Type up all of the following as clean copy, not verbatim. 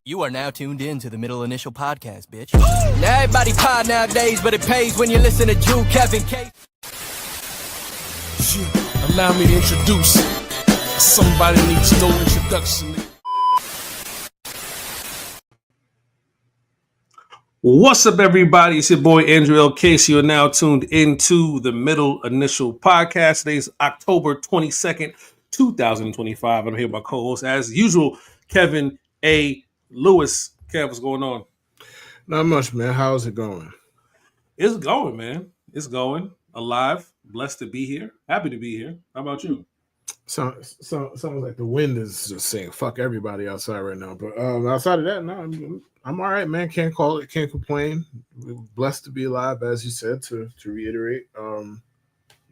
You are now tuned in to the Middle Initial Podcast, bitch. Now everybody pod nowadays, but it pays when you listen to Drew, Kevin, K. Shit, allow me to introduce. Somebody needs no introduction. What's up, everybody? It's your boy Andrew L. Case. You are now tuned into the Middle Initial Podcast. Today's October 22nd, 2025. I'm here with my co-host, as usual, Kevin A. Lewis. Kev, what's going on? Not much, man. How's it going? It's going, man. It's going. Alive. Blessed to be here. Happy to be here. How about you? Sounds like the wind is just saying "fuck everybody" outside right now. But outside of that, no, I'm all right, man. Can't call it. Can't complain. We're blessed to be alive, as you said. To reiterate,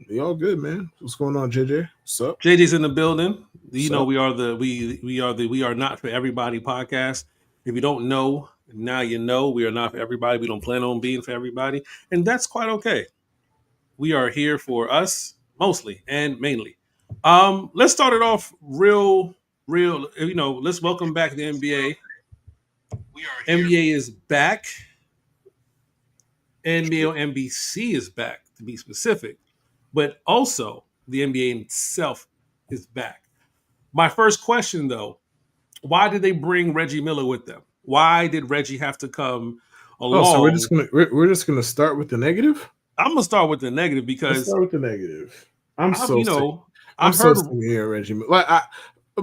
we all good, man. What's going on, JJ? What's up? JJ's in the building. You know, we are the We Are Not For Everybody podcast. If you don't know, now you know. We are not for everybody. We don't plan on being for everybody, and that's quite okay. We are here for us mostly and mainly. Let's start it off real. You know, let's welcome back the NBA. NBA is back. NBA on NBC is back, to be specific, but also the NBA itself is back. My first question, though, why did they bring Reggie Miller with them? Why did Reggie have to come along? Oh, so we're just gonna start with the negative. I'm gonna start with the negative because Let's start with the negative. I'm so sick of hearing Reggie Miller. Like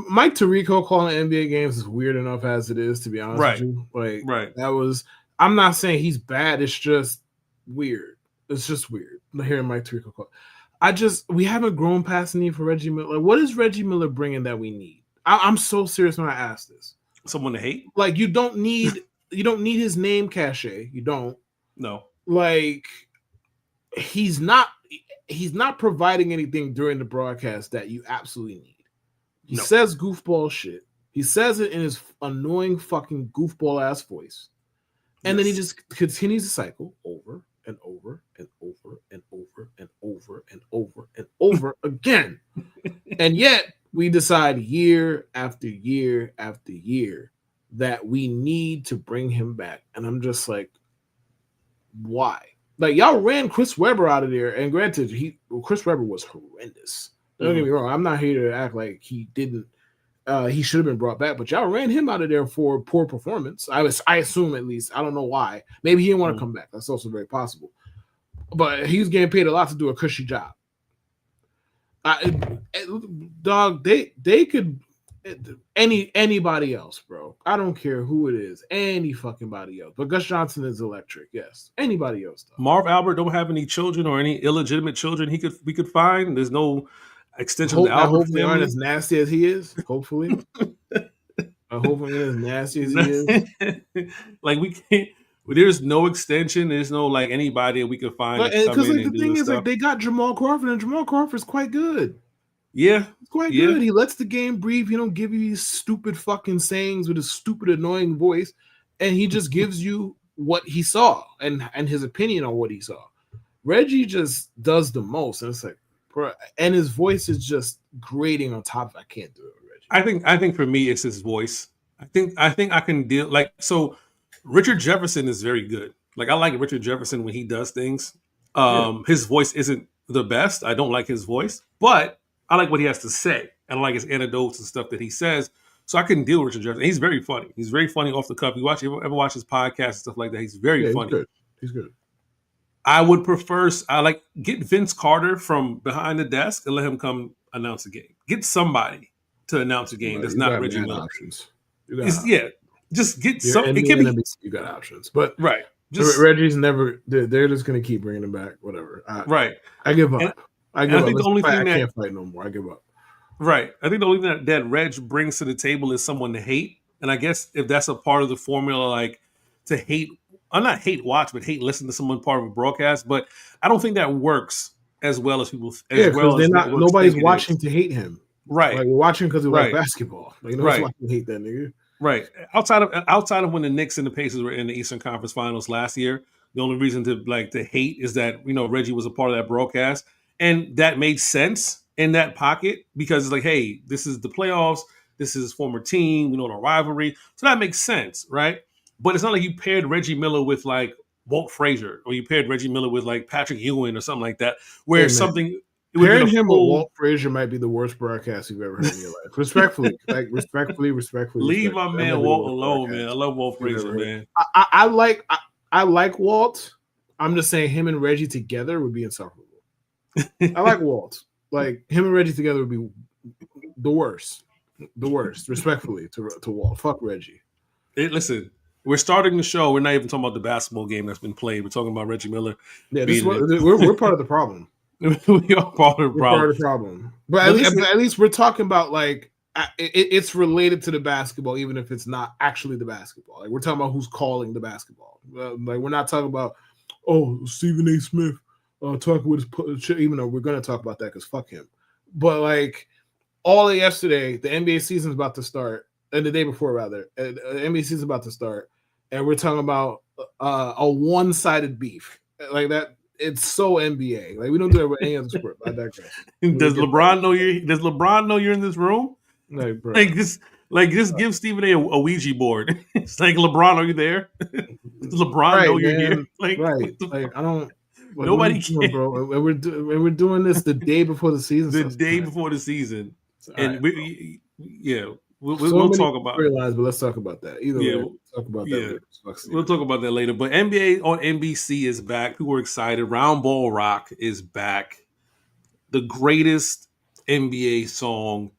Mike Tirico calling NBA games is weird enough as it is, to be honest with you. Like, that was. I'm not saying he's bad. It's just weird. It's just weird hearing Mike Tirico call. We haven't grown past the need for Reggie Miller. Like, what is Reggie Miller bringing that we need? I'm so serious when I ask this. Someone to hate? Like, you don't need his name cachet. You don't. No. Like, he's not providing anything during the broadcast that you absolutely need. He says goofball shit. He says it in his annoying fucking goofball ass voice. And then he just continues the cycle over and over and over and over and over and over and over again. And yet we decide year after year after year that we need to bring him back. And I'm just like, why? Like, y'all ran Chris Webber out of there. And granted, Chris Webber was horrendous. Don't get me wrong. I'm not here to act like he didn't. He should have been brought back, but y'all ran him out of there for poor performance. I assume, at least. I don't know why. Maybe he didn't want to come back. That's also very possible. But he was getting paid a lot to do a cushy job. Dog, they could anybody else, bro. I don't care who it is, any fucking body else. But Gus Johnson is electric. Yes, anybody else. Though. Marv Albert don't have any children or any illegitimate children we could find. There's no extension of the Albert family. They aren't as nasty as he is. Hopefully, I hope he is as nasty as he is. Like, we can't. There's no extension. There's no like anybody we could find. Because like, the thing is, like, they got Jamal Crawford, and Jamal Crawford's quite good. Yeah, it's quite good. He lets the game breathe. He don't give you these stupid fucking sayings with his stupid annoying voice, and he just gives you what he saw and his opinion on what he saw. Reggie just does the most, and it's like, bro, and his voice is just grating on top. I can't do it, Reggie. I think for me, it's his voice. I think I can deal like so. Richard Jefferson is very good. Like, I like Richard Jefferson when he does things. His voice isn't the best. I don't like his voice, but I like what he has to say. And I like his anecdotes and stuff that he says. So I can deal with Richard Jefferson. He's very funny. He's very funny off the cuff. You ever watch his podcast and stuff like that? He's very funny. He's good. I would prefer, get Vince Carter from behind the desk and let him come announce a game. Get somebody to announce a game that's not Reggie Miller. Just get some. It can be. You got options, but right. Reggie's never. They're just gonna keep bringing him back. Whatever. I give up. I think the only thing I can't fight no more. I give up. Right. I think the only thing that Reg brings to the table is someone to hate, and I guess if that's a part of the formula, like to hate. I'm not hate watch, but hate listen to someone part of a broadcast. But I don't think that works as well as people. Nobody's watching to hate him. Right. Like, we're watching because we like basketball. Like, nobody's watching to hate that nigga. Right. Outside of when the Knicks and the Pacers were in the Eastern Conference Finals last year, the only reason to hate is that, Reggie was a part of that broadcast, and that made sense in that pocket because it's like, hey, this is the playoffs. This is his former team. We know the rivalry. So that makes sense, right? But it's not like you paired Reggie Miller with like Walt Frazier, or you paired Reggie Miller with like Patrick Ewing or something like that, where something it would pairing be him full, with Walt Frazier might be the worst broadcast you've ever heard in your life. Respectfully, respectfully. Leave my man Walt alone, man. I love Walt Frazier, man. I like Walt. I'm just saying him and Reggie together would be insufferable. I like Walt. Like him and Reggie together would be the worst. The worst, respectfully to Walt. Fuck Reggie. Hey, listen, we're starting the show. We're not even talking about the basketball game that's been played. We're talking about Reggie Miller. Yeah, we're part of the problem. We are part of the problem. Part of the problem. But at least we're talking about like it's related to the basketball, even if it's not actually the basketball. Like we're talking about who's calling the basketball. Like we're not talking about Stephen A. Smith talking with his, even though we're going to talk about that because fuck him. But like all of yesterday, the NBA season's about to start, and the day before rather, the NBA season's about to start, and we're talking about a one-sided beef like that. It's so NBA. Like we don't do it with any other sport. I digress. Does LeBron know you're? Does LeBron know you're in this room? Like, bro. Just give Stephen A. Ouija board. It's like, LeBron, are you there? Does LeBron know you're here? Like, like I don't. Nobody can, bro. And we're doing this the day before the season. The day before the season, and we'll talk about storylines, but let's talk about that. Either way, we'll talk about that later. We'll talk about that later. But NBA on NBC is back. People are excited. Round Ball Rock is back. The greatest NBA song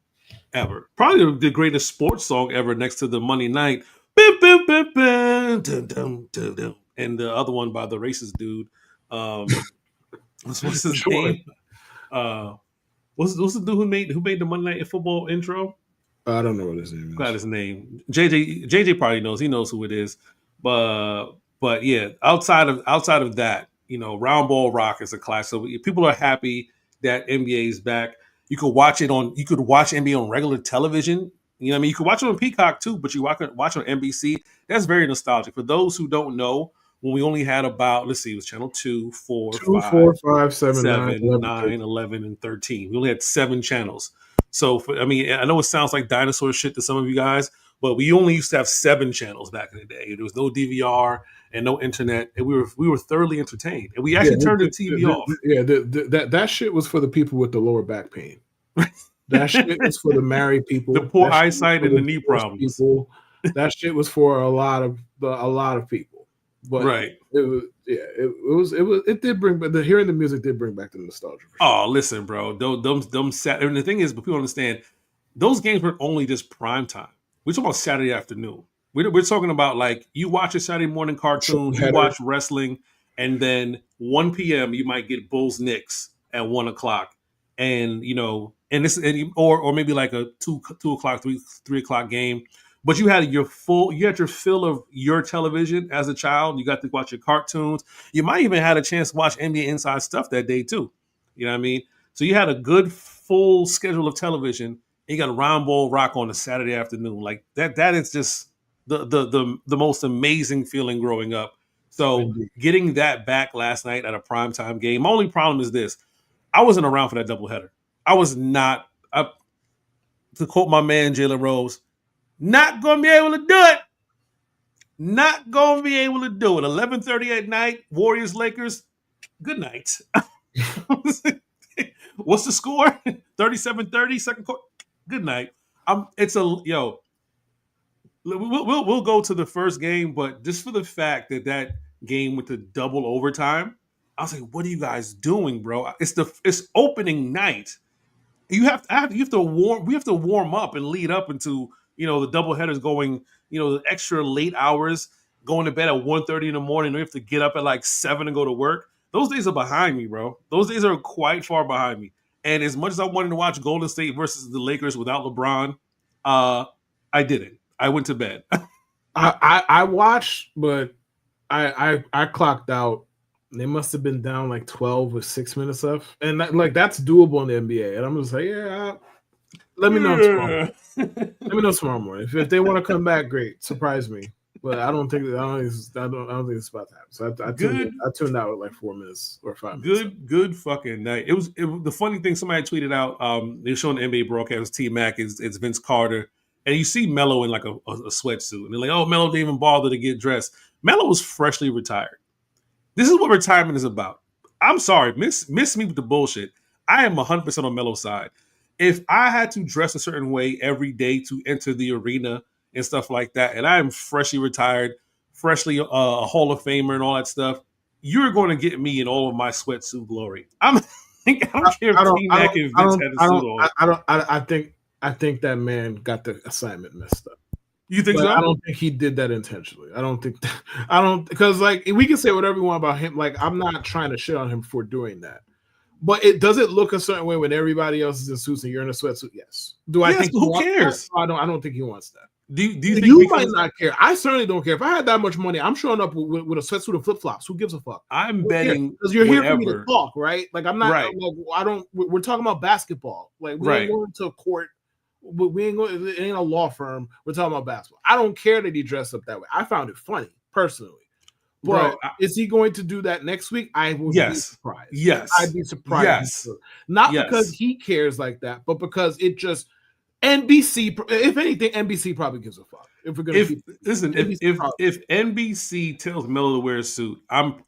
ever. Probably the greatest sports song ever, next to the Monday Night. And the other one by the racist dude. What's his name? What's the dude who made the Monday Night Football intro? I don't know what his name is. Got his name. JJ probably knows. He knows who it is. But yeah, outside of that, Round Ball Rock is a classic. So people are happy that NBA is back. You could watch NBA on regular television. You know what I mean? You could watch it on Peacock too, but you watch on NBC. That's very nostalgic. For those who don't know, when we only had about, let's see, it was channel 2, 4, 5, 7, 9, 11, and 13. We only had 7 channels. So, I know it sounds like dinosaur shit to some of you guys, but we only used to have 7 channels back in the day. There was no DVR and no internet, and we were thoroughly entertained. And we actually turned the TV off. Yeah, that shit was for the people with the lower back pain. That shit was for the married people, the poor eyesight and the knee problems. People. That shit was for a lot of people. But right, it did bring, but hearing the music did bring back the nostalgia. Sure. Oh, listen, bro, them sat. And the thing is, but people understand, those games were only just prime time. We're talking about Saturday afternoon. We're talking about like you watch a Saturday morning cartoon, you watch wrestling, and then 1 p.m. you might get Bulls Knicks at 1 o'clock, and or maybe like a 2 o'clock, 3 o'clock game. But you had your fill of your television as a child. You got to watch your cartoons. You might even had a chance to watch NBA Inside Stuff that day too. You know what I mean? So you had a good full schedule of television. And you got a Round Ball Rock on a Saturday afternoon. Like that is just the most amazing feeling growing up. So getting that back last night at a primetime game. My only problem is this: I wasn't around for that doubleheader. I was not. To quote my man Jalen Rose, not going to be able to do it. Not going to be able to do it. 11:30 at night, Warriors, Lakers, good night. What's the score? 37-30, second quarter. Good night. We'll go to the first game, but just for the fact that game with the double overtime, I was like, what are you guys doing, bro? It's opening night. We have to warm up and lead up into the doubleheaders going, the extra late hours, going to bed at 1:30 in the morning. We have to get up at like 7 and go to work. Those days are behind me, bro. Those days are quite far behind me. And as much as I wanted to watch Golden State versus the Lakers without LeBron, I didn't. I went to bed. I watched, but I clocked out. They must have been down like 12 with 6 minutes left, and that's doable in the NBA. And I'm just like, let me know tomorrow. Let me know tomorrow morning if they want to come back. Great, surprise me. But I don't think it's about to happen. So I tuned out with like 4 minutes or 5 minutes. Good fucking night. The funny thing. Somebody tweeted out. They're showing the NBA broadcast. T Mac is Vince Carter and you see Melo in like a sweatsuit, and they're like, "Oh, Melo didn't even bother to get dressed." Melo was freshly retired. This is what retirement is about. I'm sorry, miss me with the bullshit. I am 100% on Melo's side. If I had to dress a certain way every day to enter the arena and stuff like that, and I am freshly retired, freshly a Hall of Famer and all that stuff, you're going to get me in all of my sweatsuit glory. I don't care if T-Mac and Vince had a suit on. I think that man got the assignment messed up. You think so? I don't think he did that intentionally. Because like we can say whatever we want about him. Like I'm not trying to shit on him for doing that. But does it look a certain way when everybody else is in suits and you're in a sweatsuit? Yes. Do I think who cares? I don't think he wants that. Do you think you might not care? I certainly don't care. If I had that much money, I'm showing up with a sweatsuit and flip flops. Who gives a fuck? I'm betting because you're here for me to talk, right? Like I'm not. Right. We're talking about basketball. Like we ain't going to a court. We ain't going. It ain't a law firm. We're talking about basketball. I don't care that he dressed up that way. I found it funny personally. But is he going to do that next week? I would be surprised. Yes. I'd be surprised. Yes. Not because he cares like that, but because it just NBC. If anything, NBC probably gives a fuck. If we're gonna if NBC tells Melo to wear a suit, I'm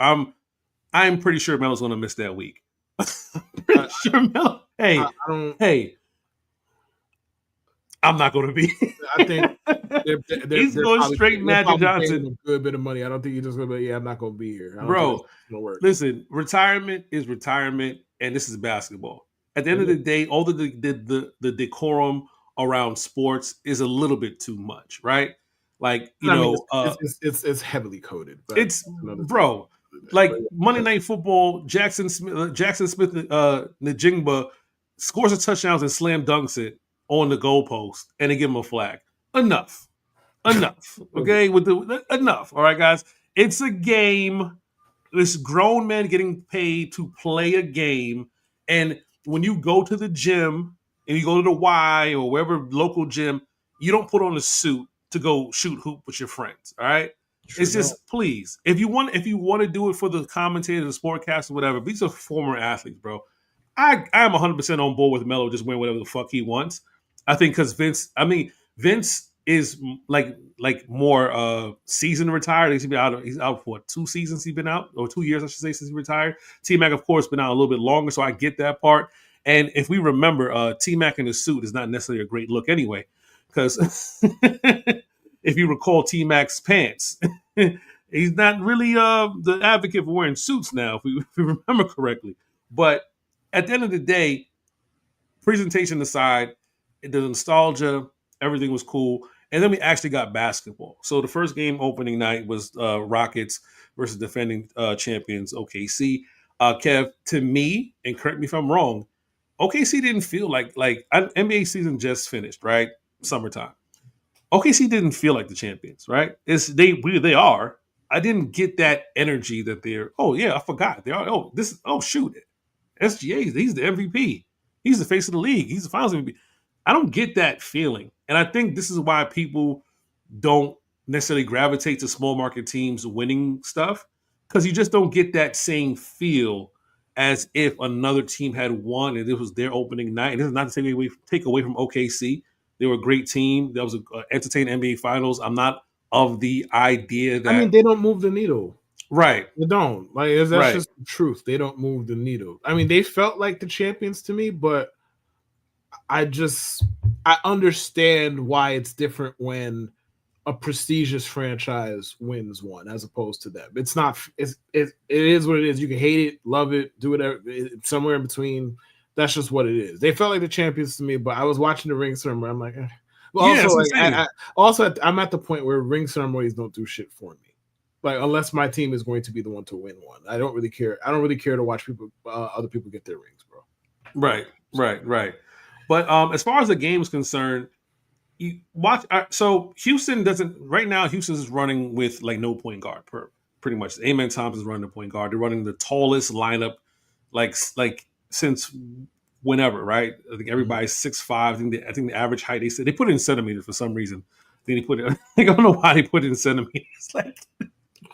pretty sure Melo's gonna miss that week. Pretty sure Melo. Hey. I'm not going to be. I think he's going straight Magic Johnson. A good bit of money. I don't think he's just going to be. Yeah, I'm not going to be here, bro. Listen, retirement is retirement, and this is basketball. At the end of the day, all the decorum around sports is a little bit too much, right? Like it's heavily coded. It's bro, like Monday Night Football. Jackson Smith, Njigba scores a touchdown and slam dunks it on the goalpost, and they give him a flag. Enough. Okay, enough. All right, guys. It's a game. This grown man getting paid to play a game, and when you go to the gym and you go to the Y or wherever local gym, you don't put on a suit to go shoot hoop with your friends. All right. It's just please, if you want to do it for the commentators, the sportcasters, whatever. These are former athletes, bro. I am 100% on board with Melo just wearing whatever the fuck he wants. I think because Vince is like more season retired. He's out for 2 seasons. He's been out, or 2 years, I should say, since he retired. T-Mac, of course, been out a little bit longer, so I get that part. And if we remember, T-Mac in the suit is not necessarily a great look anyway, because if you recall T-Mac's pants, he's not really the advocate for wearing suits now, if we remember correctly. But at the end of the day, presentation aside, the nostalgia, everything was cool. And then we actually got basketball. So the first game opening night was Rockets versus defending champions OKC. Kev, to me, and correct me if I'm wrong, OKC didn't feel like NBA season just finished, right? Summertime. OKC didn't feel like the champions, right? They are. I didn't get that energy that they're. Oh yeah, I forgot they are. Shoot, SGA, he's the MVP. He's the face of the league. He's the finals MVP. I don't get that feeling. And I think this is why people don't necessarily gravitate to small market teams winning stuff, because you just don't get that same feel as if another team had won and it was their opening night. And this is not to take away from OKC. They were a great team. That was an entertaining NBA Finals. I'm not of the idea that... they don't move the needle. Right. They don't. That's just the truth. They don't move the needle. They felt like the champions to me, but I understand why it's different when a prestigious franchise wins one as opposed to them. It's not. It is what it is. You can hate it, love it, do whatever. Somewhere in between. That's just what it is. They felt like the champions to me, but I was watching the ring ceremony. I'm like, I'm at the point where ring ceremonies don't do shit for me. Like, unless my team is going to be the one to win one, I don't really care. I don't really care to watch other people get their rings, bro. Right. But as far as the game is concerned, you watch. So Houston doesn't right now. Houston is running with no point guard. Pretty much, Amen Thompson is running the point guard. They're running the tallest lineup, like since whenever. Right? I think everybody's 6'5". I think the average height they put it in centimeters for some reason. I don't know why they put it in centimeters.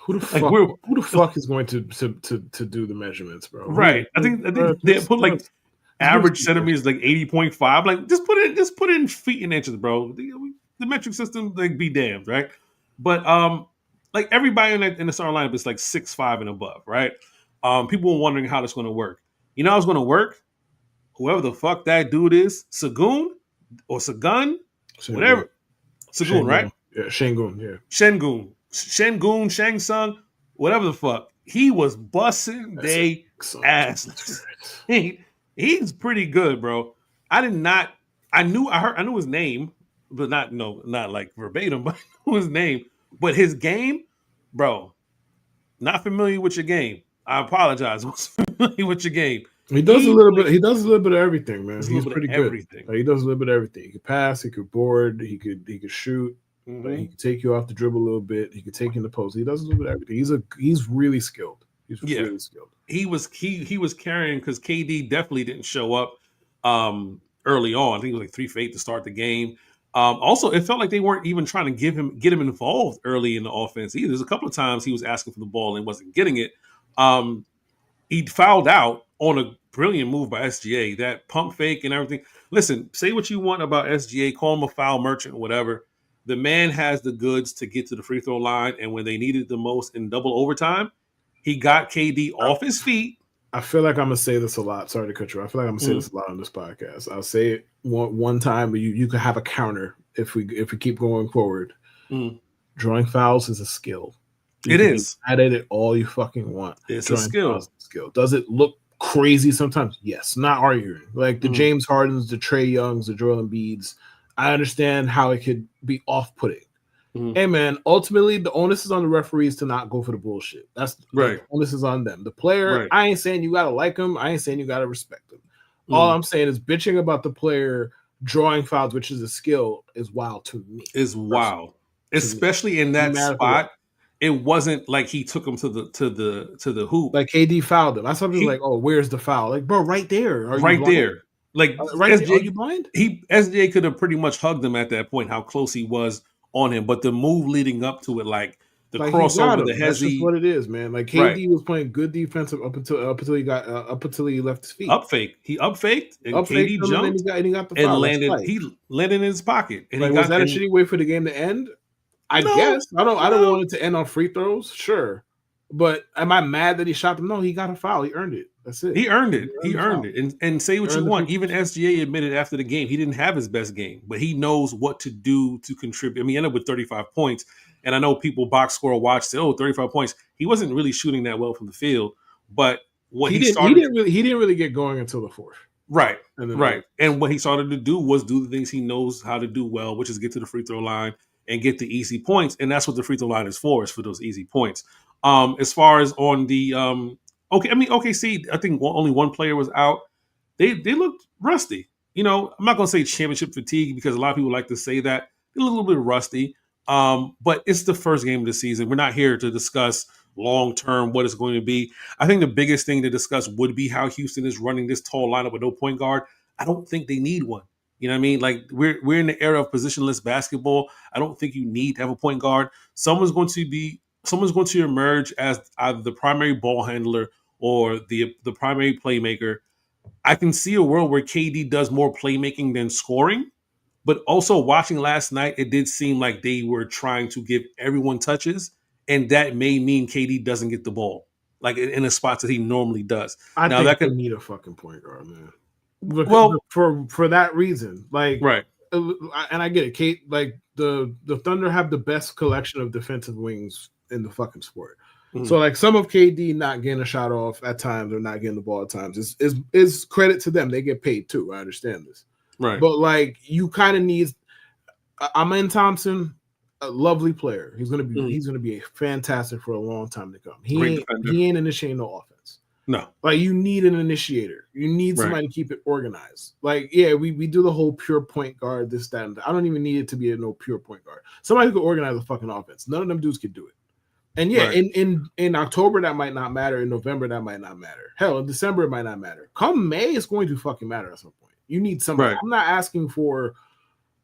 Who the fuck is going to do the measurements, bro? Right. I think they put average centimeters 80.5. Just put it in feet and inches, bro. the metric system, like be damned, right? But like everybody in the starting lineup is like 6'5" and above, right? People were wondering how this going to work. You know how it's going to work? Whoever the fuck that dude is, Sagoon or Sagun, Shengun. whatever. Sagoon, right? Yeah, Shengun, yeah. Shengun, Shang Tsung, whatever the fuck. He was busting they ass. He's pretty good, bro. I knew his name, but not like verbatim, but I knew his name. But his game, bro, not familiar with your game. I apologize. Was familiar with your game. He does a little bit. He does a little bit of everything, man. He's pretty good. Everything. Like, he does a little bit of everything. He could pass. He could board. He could shoot. Mm-hmm. Like, he could take you off the dribble a little bit. He could take you in the post. He does a little bit of everything. He's really skilled. He's really skilled. He was carrying because KD definitely didn't show up early on. I think it was like 3 for 8 to start the game. Also, it felt like they weren't even trying to get him involved early in the offense either. There's a couple of times he was asking for the ball and wasn't getting it. He fouled out on a brilliant move by SGA, that pump fake and everything. Listen, say what you want about SGA, call him a foul merchant, whatever. The man has the goods to get to the free throw line, and when they needed the most in double overtime, he got KD off his feet. I feel like I'm gonna say this a lot. Sorry to cut you off. I feel like I'm gonna say this a lot on this podcast. I'll say it one time, but you can have a counter if we keep going forward. Drawing fouls is a skill. It is. Add it all you fucking want. It's a skill. Does it look crazy sometimes? Yes. Not arguing. Like the James Hardens, the Trae Youngs, the Joel Embiids. I understand how it could be off-putting. Hey, man, ultimately, the onus is on the referees to not go for the bullshit. That's right. The onus is on them. The player, I ain't saying you got to like him. I ain't saying you got to respect him. All I'm saying is bitching about the player drawing fouls, which is a skill, is wild to me. Is wild. Especially in that spot. It wasn't like he took him to the hoop. Like KD fouled him. That's something like, oh, where's the foul? Like, bro, right there. Right there. Like right there. Are you blind? SJ could have pretty much hugged him at that point, how close he was on him. But the move leading up to it, like the crossover, the hezzy. That's just what it is, man. Like KD was playing good defensive up until he left his feet. He up faked and KD jumped and he got the foul. He landed in his pocket. And was that a shitty way for the game to end? I guess I don't want it to end on free throws. Sure, but am I mad that he shot them? No, he got a foul. He earned it. That's it. He earned it. And say what you want. Even SGA admitted after the game he didn't have his best game, but he knows what to do to contribute. I mean, he ended up with 35 points, and I know people box score watch say, 35 points. He wasn't really shooting that well from the field, but what he didn't really get going until the fourth. Right. And what he started to do was do the things he knows how to do well, which is get to the free throw line and get the easy points. And that's what the free throw line is for those easy points. As far as on the OKC, I think only one player was out. They looked rusty. You know, I'm not going to say championship fatigue because a lot of people like to say that. They're a little bit rusty. But it's the first game of the season. We're not here to discuss long-term what it's going to be. I think the biggest thing to discuss would be how Houston is running this tall lineup with no point guard. I don't think they need one. You know what I mean? Like we're in the era of positionless basketball. I don't think you need to have a point guard. Someone's going to emerge as either the primary ball handler or the primary playmaker. I can see a world where KD does more playmaking than scoring, but also watching last night, it did seem like they were trying to give everyone touches, and that may mean KD doesn't get the ball like in the spots that he normally does. I think they need a fucking point guard, man. Well, for that reason, like, right, and I get it. Kate, like the Thunder have the best collection of defensive wings in the fucking sport. Mm-hmm. So, like, some of KD not getting a shot off at times or not getting the ball at times is credit to them. They get paid too. I understand this, right? But like, you kind of need. Amen Thompson, a lovely player. He's gonna be a fantastic for a long time to come. He ain't initiating no offense. No. Like, you need an initiator. You need somebody to keep it organized. Like, yeah, we do the whole pure point guard, this, that, and that. I don't even need it to be no pure point guard. Somebody who can organize a fucking offense. None of them dudes can do it. And yeah, in October, that might not matter. In November, that might not matter. Hell, in December, it might not matter. Come May, it's going to fucking matter at some point. You need somebody. Right. I'm not asking for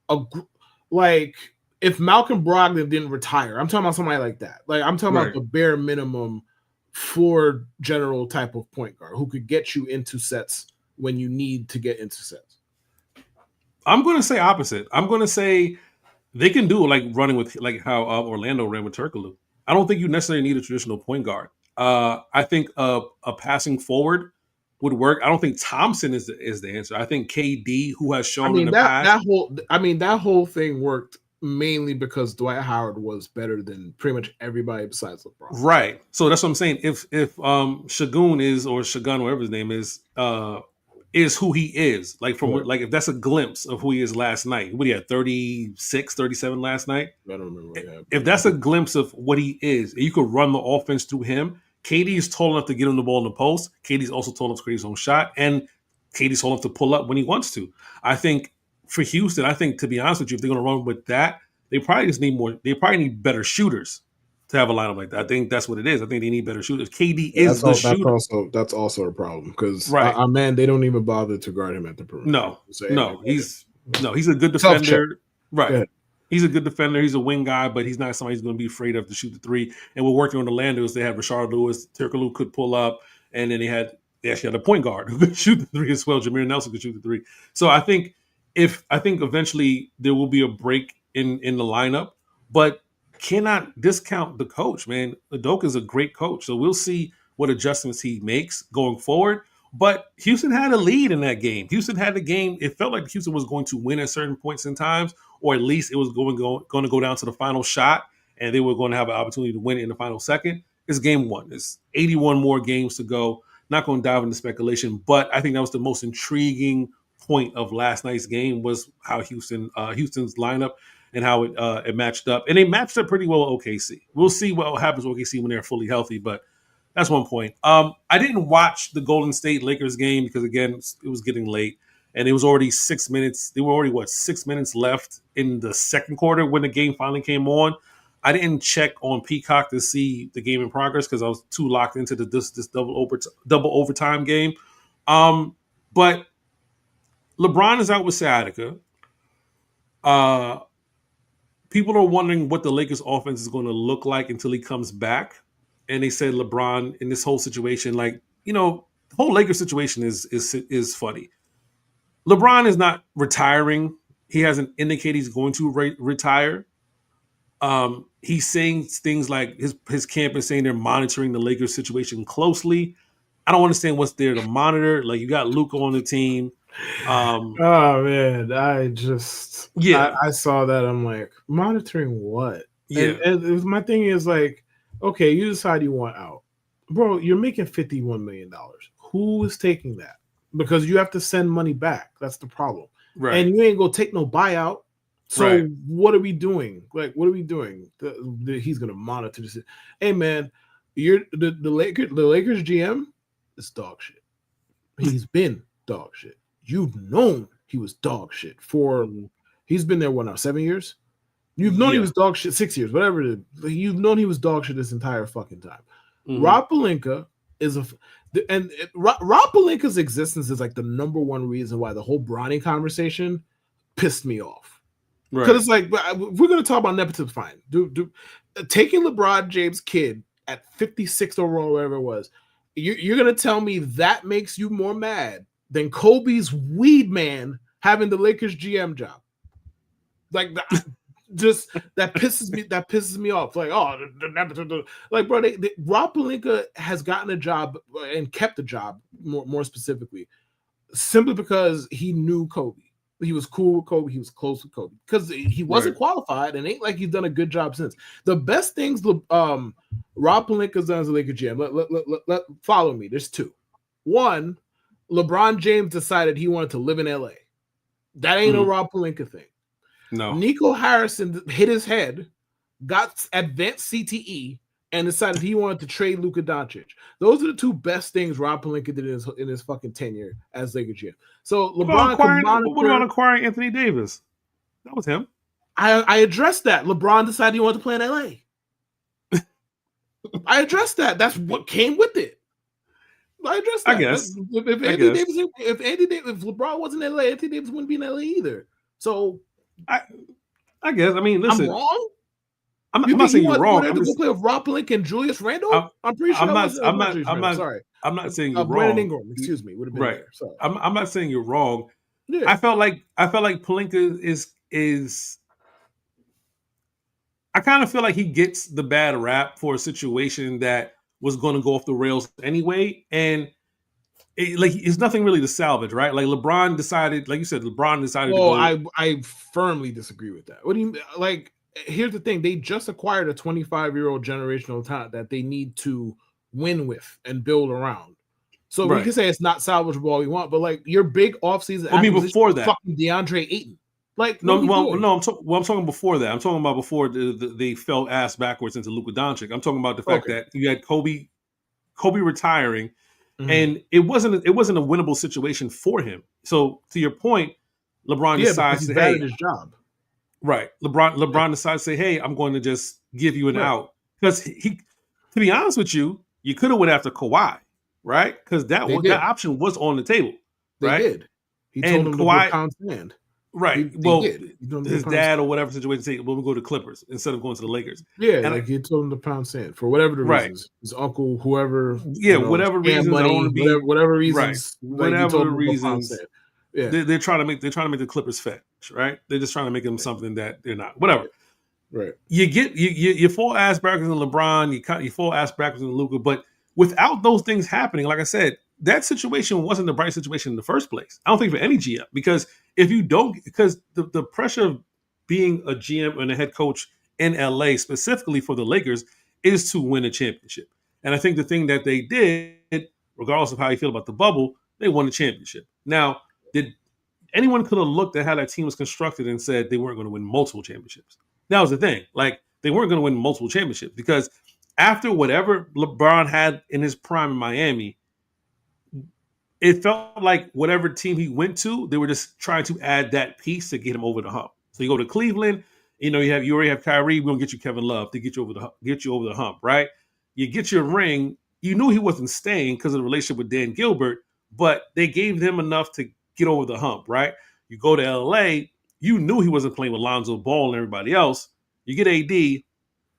if Malcolm Brogdon didn't retire, I'm talking about somebody like that. Like, I'm talking about the bare minimum floor general type of point guard who could get you into sets when you need to get into sets. I'm going to say opposite. I'm going to say They can do like running with like how Orlando ran with Turkoglu. I don't think you necessarily need a traditional point guard. I think a passing forward would work. I don't think Thompson is the answer. I think KD, who has I shown in mean the past, that whole thing worked mainly because Dwight Howard was better than pretty much everybody besides LeBron. right? So that's what I'm saying. If Shagun is or Shagun, whatever his name is who he is, like from like if that's a glimpse of who he is last night. What he had 36, 37 last night. I don't remember. If that's a glimpse of what he is, and you could run the offense through him. KD is tall enough to get him the ball in the post. KD's also tall enough to create his own shot, and KD's tall enough to pull up when he wants to. I think for Houston, I think to be honest with you, if they're going to run with that, they probably just need more. They probably need better shooters to have a lineup like that. I think that's what it is. I think they need better shooters. KD is the shooter. That's also a problem because right. Man, they don't even bother to guard him at the perimeter. He's a good defender. Right. He's a good defender. He's a wing guy, but he's not somebody who's going to be afraid of to shoot the three. And we're working on the Landos. They have Rashard Lewis. Turkoglu could pull up, and then they actually had a point guard who could shoot the three as well. Jameer Nelson could shoot the three. So I think eventually there will be a break in the lineup, but cannot discount the coach, man. Udoka is a great coach. So we'll see what adjustments he makes going forward. But Houston had a lead in that game. Houston had the game. It felt like Houston was going to win at certain points in times, or at least it was going to go down to the final shot, and they were going to have an opportunity to win it in the final second. It's game one. There's 81 more games to go. Not going to dive into speculation, but I think that was the most intriguing point of last night's game was how Houston's lineup and how it matched up. And they matched up pretty well with OKC. We'll see what happens with OKC when they're fully healthy, but that's one point. I didn't watch the Golden State Lakers game because, again, it was getting late. And it was already 6 minutes. There were already, 6 minutes left in the second quarter when the game finally came on. I didn't check on Peacock to see the game in progress because I was too locked into this double overtime game. But LeBron is out with sciatica. People are wondering what the Lakers offense is going to look like until he comes back. And they said LeBron in this whole situation, like, the whole Lakers situation is funny. LeBron is not retiring. He hasn't indicated he's going to retire. He's saying things like his camp is saying they're monitoring the Lakers situation closely. I don't understand what's there to monitor. Like, you got Luka on the team. Oh man, I saw that. I'm like, monitoring what? Yeah. And my thing is like, okay, you decide you want out, bro. You're making $51 million. Who is taking that? Because you have to send money back. That's the problem. Right. And you ain't gonna take no buyout. So what are we doing? Like, what are we doing? He's gonna monitor this. Hey man, you're the Lakers GM is dog shit. He's been dog shit. You've known he was dog shit for. He's been there 7 years. You've known he was dog shit 6 years, whatever it is. You've known he was dog shit this entire fucking time. Rob Pelinka is Rob Pelinka's existence is like the number one reason why the whole Bronny conversation pissed me off. Because it's like, we're going to talk about nepotism, fine. Taking LeBron James' kid at 56 overall, whatever it was, you're going to tell me that makes you more mad than Kobe's weed man having the Lakers GM job? Like, just that pisses me off. Like, like, bro, Rob Pelinka has gotten a job and kept a job more specifically simply because he knew Kobe. He was cool with Kobe. He was close with Kobe because he wasn't qualified and ain't like he's done a good job since. The best things Rob Pelinka's done as a Lakers GM. Let follow me. There's two. One, LeBron James decided he wanted to live in LA. That ain't a Rob Pelinka thing. No. Nico Harrison hit his head, got advanced CTE, and decided he wanted to trade Luka Doncic. Those are the two best things Rob Pelinka did in his fucking tenure as Lakers GM. So LeBron what about acquiring Anthony Davis? That was him. I addressed that. LeBron decided he wanted to play in LA. I addressed that. That's what came with it. I addressed that. I guess. If LeBron wasn't in LA, Anthony Davis wouldn't be in LA either. So I guess. I mean, listen. I'm wrong. I'm not saying you're wrong. I'm just play with Rob Pelinka and Julius Randle. I'm pretty sure. I'm not. Sorry. I'm not saying you're wrong. Brandon Ingram, excuse me, would have been there. Sorry. I'm not saying you're wrong. Yeah. I felt like Pelinka is I kind of feel like he gets the bad rap for a situation that was going to go off the rails anyway, and it's nothing really to salvage, right? Like LeBron decided, like you said, LeBron decided to Oh, go. I firmly disagree with that. What do you like? Here's the thing: they just acquired a 25-year-old generational talent that they need to win with and build around. So we Right. can say it's not salvageable all we want, but like your big offseason I mean, acquisition before is that, fucking DeAndre Ayton. Like, what no, are we doing? no, I'm talking before that. I'm talking about before they fell ass backwards into Luka Doncic. I'm talking about the fact Okay. that you had Kobe retiring, Mhm. and it wasn't a winnable situation for him. So to your point, LeBron Yeah, because decides he's to, bad hey, at his job. right, LeBron decides to say, hey, I'm going to just give you an Right. out because he, to be honest with you, you could have went after Kawhi, right? Because that They that did. option was on the table, They right? did. He told And him to go Kawhi, pound sand. right? They Well, did. He told him to his go pound dad sand. or whatever situation, say, well, we'll go to Clippers instead of going to the Lakers. Yeah, And like he told him to pound sand for whatever the right, reasons. His uncle, whoever, yeah, whatever scam reasons, I don't want money, to be whatever right. reasons, like he Whatever told the him to go pound reasons, sand. Yeah, they're trying to make the Clippers fetch, right? They're just trying to make them something that they're not. Whatever. right. You fall ass backwards in LeBron, you fall ass backwards in Luka, but without those things happening, like I said, that situation wasn't the right situation in the first place. I don't think for any GM, because if you don't, because the pressure of being a GM and a head coach in LA, specifically for the Lakers, is to win a championship. And I think the thing that they did, regardless of how you feel about the bubble, they won the championship. Now, did anyone could have looked at how that team was constructed and said they weren't going to win multiple championships? That was the thing. Like, they weren't going to win multiple championships because after whatever LeBron had in his prime in Miami, it felt like whatever team he went to, they were just trying to add that piece to get him over the hump. So you go to Cleveland, you already have Kyrie, we're gonna get you Kevin Love to get you over the hump, right? You get your ring. You knew he wasn't staying because of the relationship with Dan Gilbert, but they gave him enough to get over the hump, right? You go to LA, you knew he wasn't playing with Lonzo Ball and everybody else. You get AD,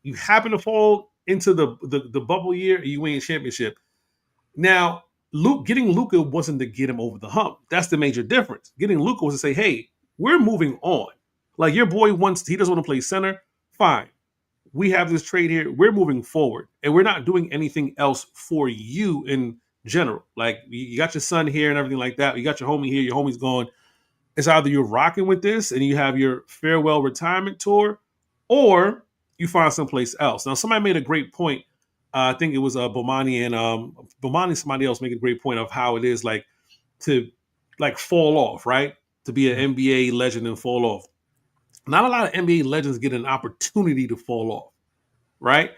you happen to fall into the bubble year, and you win a championship. Now, getting Luka wasn't to get him over the hump. That's the major difference. Getting Luka was to say, hey, we're moving on. Like, your boy he doesn't want to play center. Fine. We have this trade here. We're moving forward. And we're not doing anything else for you in general. Like, you got your son here and everything like that. You got your homie here. Your homie's gone. It's either you're rocking with this and you have your farewell retirement tour, or you find someplace else. Now, somebody made a great point. I think it was Bomani and somebody else making a great point of how it is like to like fall off, right? To be an NBA legend and fall off. Not a lot of NBA legends get an opportunity to fall off, right?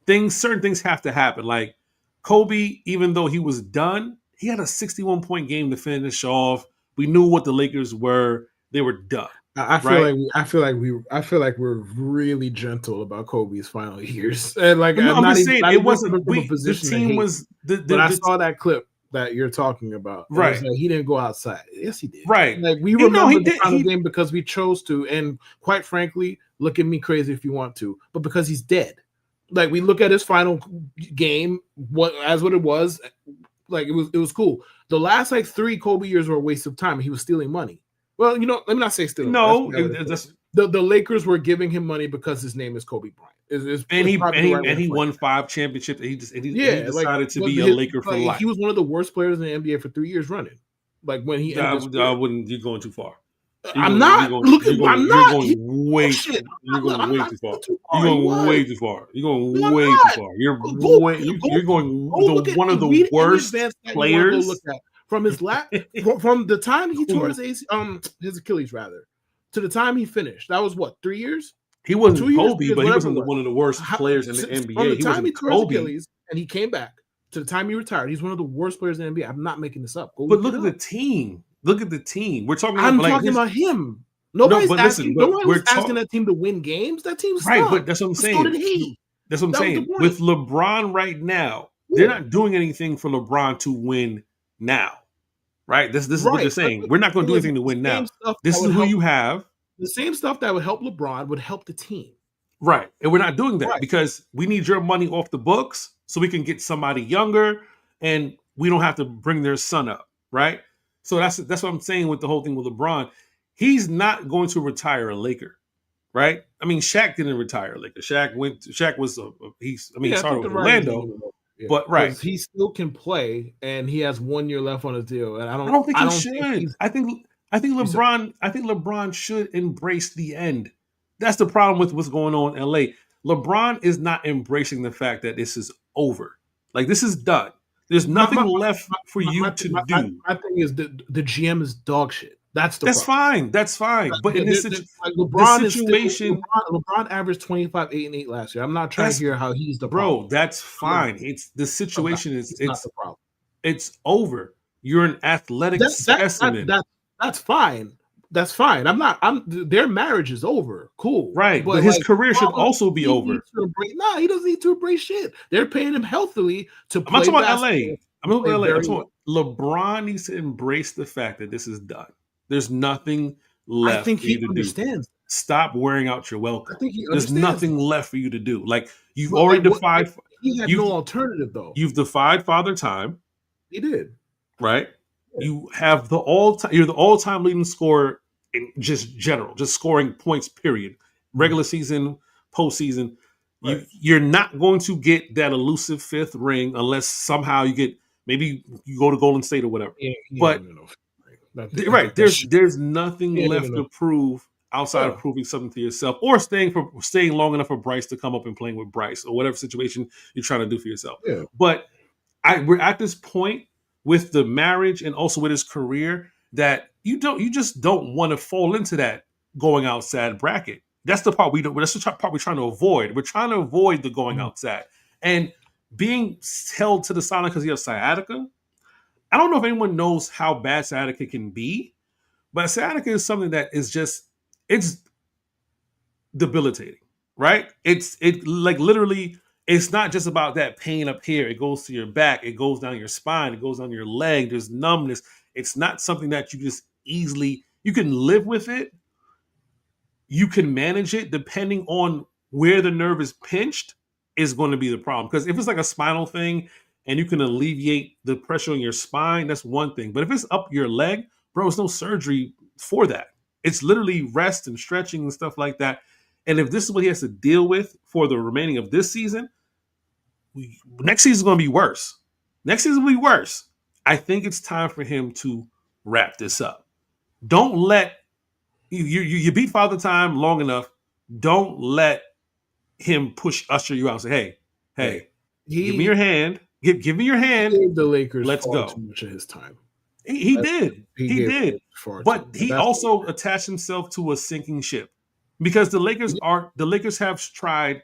Certain things have to happen. Like Kobe, even though he was done, he had a 61-point game to finish off. We knew what the Lakers were. They were done. I right? I feel like we're really gentle about Kobe's final years, and like No, I'm I'm not just even saying not it even wasn't. coming from a position The to team hate. was But I saw that clip that you're talking about. And right. It was like he didn't go outside. Yes, he did. Right. Like we remember the final game because we chose to, and quite frankly, look at me crazy if you want to, but because he's dead. Like we look at his final game, what it was, like it was cool. The last like 3 Kobe years were a waste of time. He was stealing money. Well, let me not say stealing. No, the Lakers were giving him money because his name is Kobe Bryant. He won 5 championships. He decided to be a Laker for life. He was one of the worst players in the NBA for 3 years running. Like when he ended his career. You're going too far. I'm not. You're going way too far. You're going way too far. You're going way too far. You're going one of the worst players. From his from the time he tore his Achilles rather to the time he finished. That was what, 3 years? He wasn't Kobe, but he wasn't one of the worst players in the NBA. From the time he tore his Achilles and he came back to the time he retired, he's one of the worst players in the NBA. I'm not making this up. But look at the team. Look at the team. We're talking. I'm talking about him. Nobody's asking. Nobody's asking that team to win games. That team's right. Stuck. But that's what I'm saying. So did he. That's what I'm saying. With LeBron right now, they're not doing anything for LeBron to win now. Right? This is what they're saying. We're not going to do anything to win now. This is who you have. The same stuff that would help LeBron would help the team. Right. And we're not doing that because we need your money off the books so we can get somebody younger and we don't have to bring their son up. Right. So that's what I'm saying with the whole thing with LeBron. He's not going to retire a Laker. right? I mean, Shaq didn't retire. Like Shaq was he I started think the with writing's Orlando, but right. because he still can play and he has 1 year left on his deal. And I don't think I he don't think should. he's. I think LeBron should embrace the end. That's the problem with what's going on in LA. LeBron is not embracing the fact that this is over. Like this is done. There's My, nothing my, left for you my, to my, my, do. my thing is the GM is dog shit. That's the That's problem. fine. That's fine. But in this Like the LeBron is still situation, LeBron averaged 25, 8, and 8 last year. I'm not trying to that's hear how he's the problem. bro. That's fine. It's the I'm not. situation is He's not the problem. it's over. You're an athletic specimen. That's fine. That's fine. Their marriage is over. Cool. Right. But his like, career should also be over. He doesn't need to embrace shit. They're paying him healthily to play. I'm not talking about LA. I'm talking about LA. I'm well. talking LeBron needs to embrace the fact that this is done. There's nothing left I think for you he to understands. do. Stop wearing out your welcome. I think he There's understands. nothing left for you to do. Like you've already defied. He had no alternative though. You've defied Father Time. He did. Right. Yeah. You have the all-time. You're the all-time leading scorer in just general, just scoring points. Period. Regular season, postseason. Right. You're not going to get that elusive fifth ring unless somehow you get. Maybe you go to Golden State or whatever. But right, there's nothing left to prove outside of proving something to yourself or staying long enough for Bryce to come up and playing with Bryce or whatever situation you're trying to do for yourself. Yeah. But we're at this point with the marriage and also with his career that you just don't want to fall into that going outside bracket. That's the part that's the part we're trying to avoid. We're trying to avoid the going outside and being held to the sideline because he has sciatica. I don't know if anyone knows how bad sciatica can be, but sciatica is something that is it's debilitating, right? It like literally, it's not just about that pain up here. It goes to your back, it goes down your spine, it goes down your leg. There's numbness. It's not something that you just easily, you can live with it. You can manage it depending on where the nerve is pinched is going to be the problem. Because if it's like a spinal thing and you can alleviate the pressure on your spine, that's one thing. But if it's up your leg, bro, it's no surgery for that. It's literally rest and stretching and stuff like that. And if this is what he has to deal with for the remaining of this season, next season is going to be worse. Next season will be worse. I think it's time for him to wrap this up. Don't let you beat Father Time long enough. Don't let him usher you out and say, hey, give me your hand. Give me your hand. He gave the Lakers let's go. Too much of his time. He did. But he also attached himself to a sinking ship because the Lakers have tried,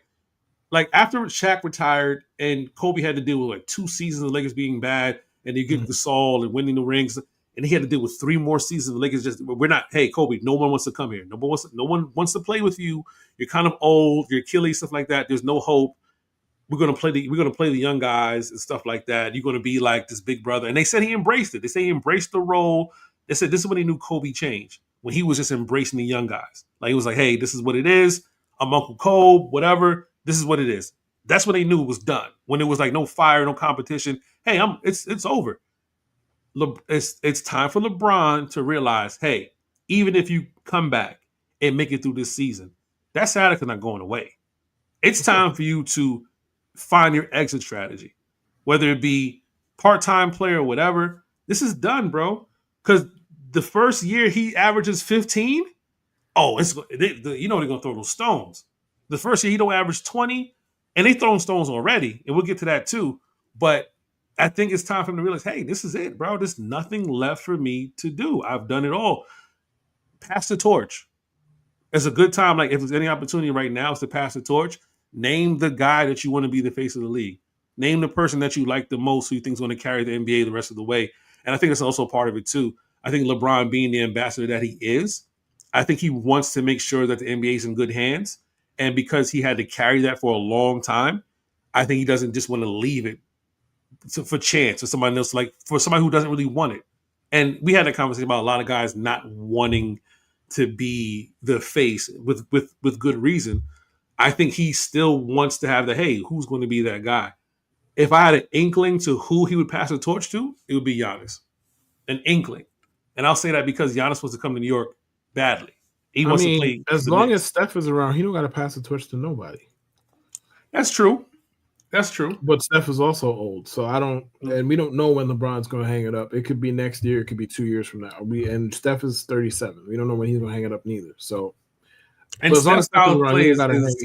like after Shaq retired and Kobe had to deal with like 2 seasons of the Lakers being bad and they get Gasol and winning the rings. And he had to deal with 3 more seasons. The Lakers we're not, hey, Kobe, no one wants to come here. No one wants to play with you. You're kind of old, you're Achilles, stuff like that. There's no hope. We're gonna play the young guys and stuff like that. You're gonna be like this big brother. And they said he embraced it. They say he embraced the role. They said this is when he knew Kobe changed, when he was just embracing the young guys. Like he was like, hey, this is what it is. I'm Uncle Kobe, whatever. This is what it is. That's when they knew it was done. When it was like no fire, no competition. Hey, it's over. It's time for LeBron to realize, hey, even if you come back and make it through this season, that sciatica not going away. It's time for you to find your exit strategy, whether it be part-time player or whatever. This is done, bro. Because the first year he averages 15, they're gonna throw those stones. The first year he don't average 20, and they throwing stones already, and we'll get to that too. But I think it's time for him to realize, hey, this is it, bro. There's nothing left for me to do. I've done it all. Pass the torch. It's a good time. Like if there's any opportunity right now is to pass the torch, name the guy that you want to be the face of the league. Name the person that you like the most who you think is going to carry the NBA the rest of the way. And I think that's also part of it too. I think LeBron being the ambassador that he is, I think he wants to make sure that the NBA is in good hands. And because he had to carry that for a long time, I think he doesn't just want to leave it for chance or somebody else, like for somebody who doesn't really want it. And we had a conversation about a lot of guys not wanting to be the face with good reason. I think he still wants to have hey, who's going to be that guy? If I had an inkling to who he would pass the torch to, it would be Giannis. An inkling. And I'll say that because Giannis was to come to New York badly. He wants to play as the long Knicks. as Steph is around, he don't got to pass the torch to nobody. That's true. That's true. But Steph is also old, so we don't know when LeBron's going to hang it up. It could be next year, it could be 2 years from now. And Steph is 37. We don't know when he's going to hang it up neither. So, and as long as Steph is around, he